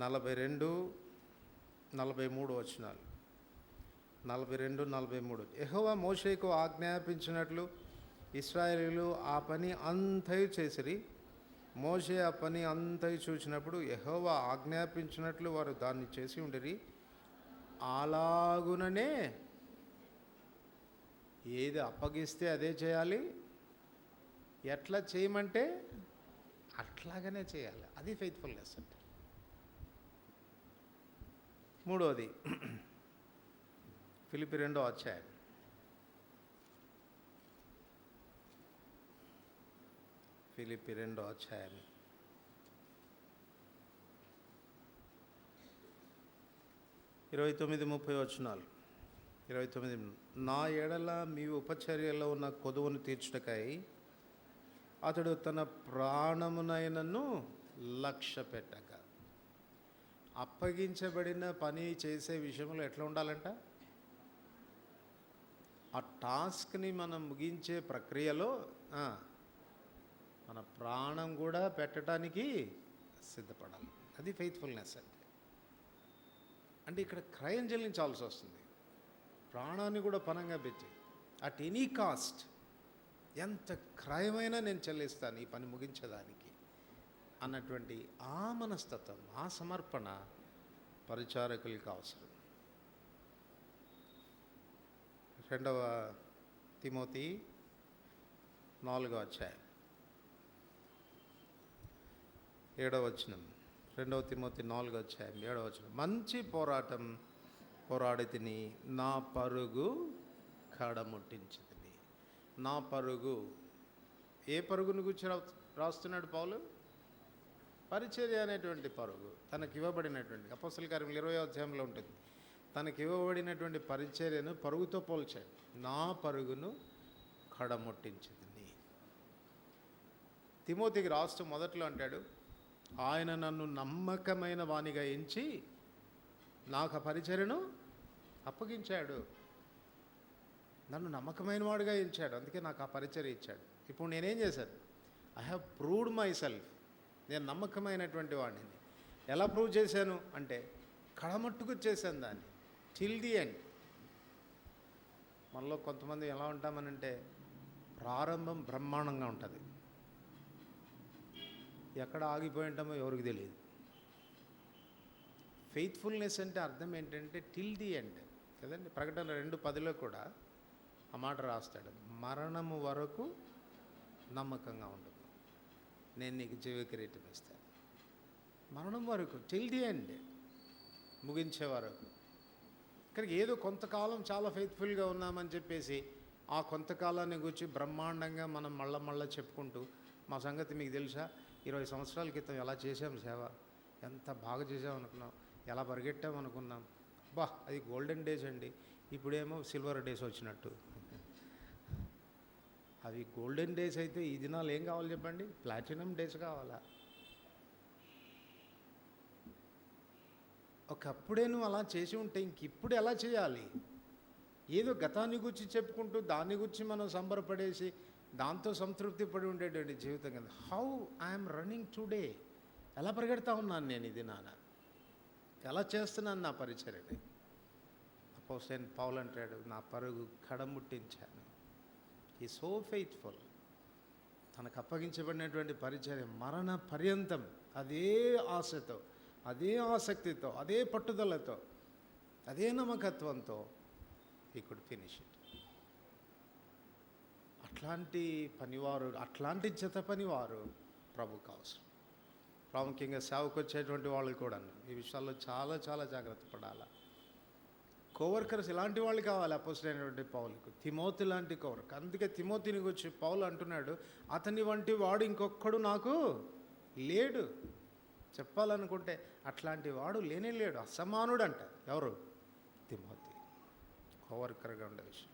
42-43 వచనాలు. 42-43. యెహోవా మోషేకు ఆజ్ఞాపించినట్లు ఇశ్రాయేలీయులు ఆ పని అంతయు చేసిరి. మోషే ఆ పని అంతయు చూసినప్పుడు యెహోవా ఆజ్ఞాపించినట్లు వారు దాన్ని చేసి ఉండిరి. అలాగుననే ఏది అప్పగిస్తే అదే చేయాలి, ఎట్లా చేయమంటే అట్లాగనే చేయాలి. అది ఫెయిత్ఫుల్నెస్ అంటే. మూడవది ఫిలిప్పీ 2వ అధ్యాయం. ఫిలిప్పీ 2వ అధ్యాయం 29-30 వచనాలు. 29. నా ఎడల మీ ఉపచర్యలో ఉన్న కొదువును తీర్చుటకై అతడు తన ప్రాణమునైనను లక్ష్య పెట్టక. అప్పగించబడిన పని చేసే విషయంలో ఎట్లా ఉండాలంట? ఆ టాస్క్ని మనం ముగించే ప్రక్రియలో మన ప్రాణం కూడా పెట్టడానికి సిద్ధపడాలి. అది ఫెయిత్ఫుల్నెస్ అంటే ఇక్కడ క్రయం చెల్లించాల్సి వస్తుంది. ప్రాణాన్ని కూడా పణంగా పెట్టి అట్ ఎనీ కాస్ట్ ఎంత క్రయమైనా నేను చెల్లిస్తాను ఈ పని ముగించేదానికి అన్నటువంటి ఆ మనస్తత్వం, ఆ సమర్పణ పరిచారకులకి అవసరం. 2 తిమోతి 4వ అధ్యాయం 7వ వచనం. 2 తిమోతి 4వ అధ్యాయం 7వ వచనం. మంచి పోరాటం పోరాడి తిని నా పరుగు కడముట్టించింది. నా పరుగు, ఏ పరుగును గురించి రాస్తున్నాడు పౌలు? పరిచర్య అనేటువంటి పరుగు, తనకి ఇవ్వబడినటువంటి. అపోస్తల కార్యములు 20వ అధ్యాయంలో ఉంటుంది. తనకి ఇవ్వబడినటువంటి పరిచర్యను పరుగుతో పోల్చాడు. నా పరుగును కడముట్టించింది. తిమోతికి రాస్తూ మొదట్లో అంటాడు, ఆయన నన్ను నమ్మకమైన వానిగా ఎంచి నాకు ఆ పరిచర్యను అప్పగించాడు. నన్ను నమ్మకమైన వాడిగా ఎంచాడు, అందుకే నాకు ఆ పరిచర్య ఇచ్చాడు. ఇప్పుడు నేనేం చేశాను? I have proved my self. నేను నమ్మకమైనటువంటి వాడిని. ఎలా ప్రూవ్ చేశాను అంటే కడమట్టుకు చేశాను దాన్ని, టిల్ ది ఎండ్. మనలో కొంతమంది ఎలా ఉంటామనంటే ప్రారంభం బ్రహ్మాండంగా ఉంటుంది, ఎక్కడ ఆగిపోయి ఉంటామో ఎవరికి తెలియదు. ఫెయిత్ఫుల్నెస్ అంటే అర్థం ఏంటంటే టిల్ ది ఎండ్ కదండి. ప్రకటన 2:10లో కూడా ఆ మాట రాస్తాడు, మరణము వరకు నమ్మకంగా ఉండదు, నేను నీకు జీవ కిరీటం ఇస్తాను. మరణం వరకు, టిల్ ది ఎండ్, ముగించే వరకు. ఇక్కడికి ఏదో కొంతకాలం చాలా ఫెయిత్ఫుల్గా ఉన్నామని చెప్పేసి ఆ కొంతకాలాన్ని గురించి బ్రహ్మాండంగా మనం మళ్ళా చెప్పుకుంటూ, మా సంగతి మీకు తెలుసా, 20 సంవత్సరాల క్రితం ఎలా చేసాం సేవ, ఎంత బాగా చేసాం అనుకున్నాం, ఎలా పరిగెట్టాం అనుకున్నాం, బా అది గోల్డెన్ డేస్ అండి, ఇప్పుడేమో సిల్వర్ డేస్ వచ్చినట్టు. అవి గోల్డెన్ డేస్ అయితే ఈ దినాలు ఏం కావాలి చెప్పండి? ప్లాటినం డేస్ కావాలా? ఒకప్పుడే నువ్వు అలా చేసి ఉంటే ఇంక ఇప్పుడు ఎలా చేయాలి? ఏదో గతాన్ని గురించి చెప్పుకుంటూ దాన్ని గురించి మనం సంబరపడేసి దాంతో సంతృప్తి పడి ఉండేటువంటి జీవితం కదా. హౌ ఐఎమ్ రన్నింగ్ టుడే, ఎలా పరిగెడతా ఉన్నాను నేను ఇది నాన్న, ఎలా చేస్తున్నాను నా పరిచర్యని. అపోస్తలుడైన పౌలు అంటాడు, నా పరుగు కడముట్టించాను. ఈ సో ఫెయిత్ఫుల్. తనకు అప్పగించబడినటువంటి పరిచర్య మరణ పర్యంతం అదే ఆశతో, అదే ఆసక్తితో, అదే పట్టుదలతో, అదే నమ్మకత్వంతో he could finish it. అట్లాంటి పనివారు, అట్లాంటి జత పనివారు ప్రభుకు అవసరం. ప్రాముఖ్యంగా సేవకు వచ్చేటువంటి వాళ్ళు కూడా ఈ విషయాల్లో చాలా చాలా జాగ్రత్త పడాలి. కోవర్కర్స్ ఇలాంటి వాళ్ళు కావాలి అపోస్తలుడైనటువంటి పౌలుకు. తిమోతి లాంటి కోవర్కర్. అందుకే తిమోతిని గురించి పౌలు అంటున్నాడు, అతని వంటి వాడు ఇంకొక్కడు నాకు లేడు. చెప్పాలనుకుంటే అట్లాంటి వాడు లేనే లేడు, అసమానుడు అంట. ఎవరు? తిమోతి. కోవర్కర్గా ఉండే విషయం.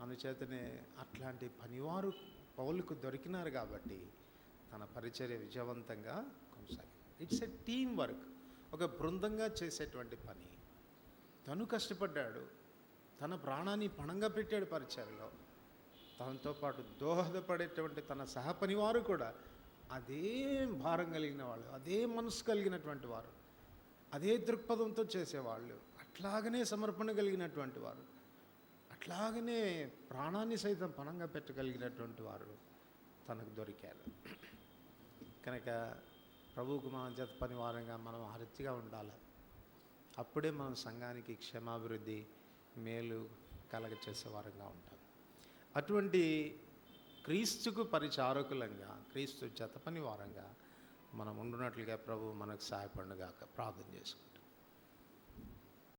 అందుచేతనే అట్లాంటి పనివారు పౌలుకు దొరికినారు కాబట్టి తన పరిచర్య విజయవంతంగా కొనసాగింది. ఇట్స్ ఎ టీమ్ వర్క్, ఒక బృందంగా చేసేటువంటి పని. తను కష్టపడ్డాడు, తన ప్రాణాన్ని పణంగా పెట్టాడు పరిచర్యలో. తనతో పాటు దోహదపడేటువంటి తన సహపనివారు కూడా అదే భారం కలిగిన వాళ్ళు, అదే మనసు కలిగినటువంటి వారు, అదే దృక్పథంతో చేసేవాళ్ళు, అట్లాగనే సమర్పణ కలిగినటువంటి వారు, అట్లాగనే ప్రాణాన్ని సైతం పణంగా పెట్టగలిగినటువంటి వారు తనకు దొరికారు. కనుక ప్రభువుకు మన జత పనివారంగా మనం ఆరితిగా ఉండాలి. అప్పుడే మనం సంఘానికి క్షేమాభివృద్ధి, మేలు కలగచేసే వారంగా ఉంటాం. అటువంటి క్రీస్తుకు పరిచారకులంగా, క్రీస్తు జత పనివారంగా మనం ఉండునట్లుగా ప్రభు మనకు సహాయపడుగాక. ప్రార్థన చేసుకుంటాం.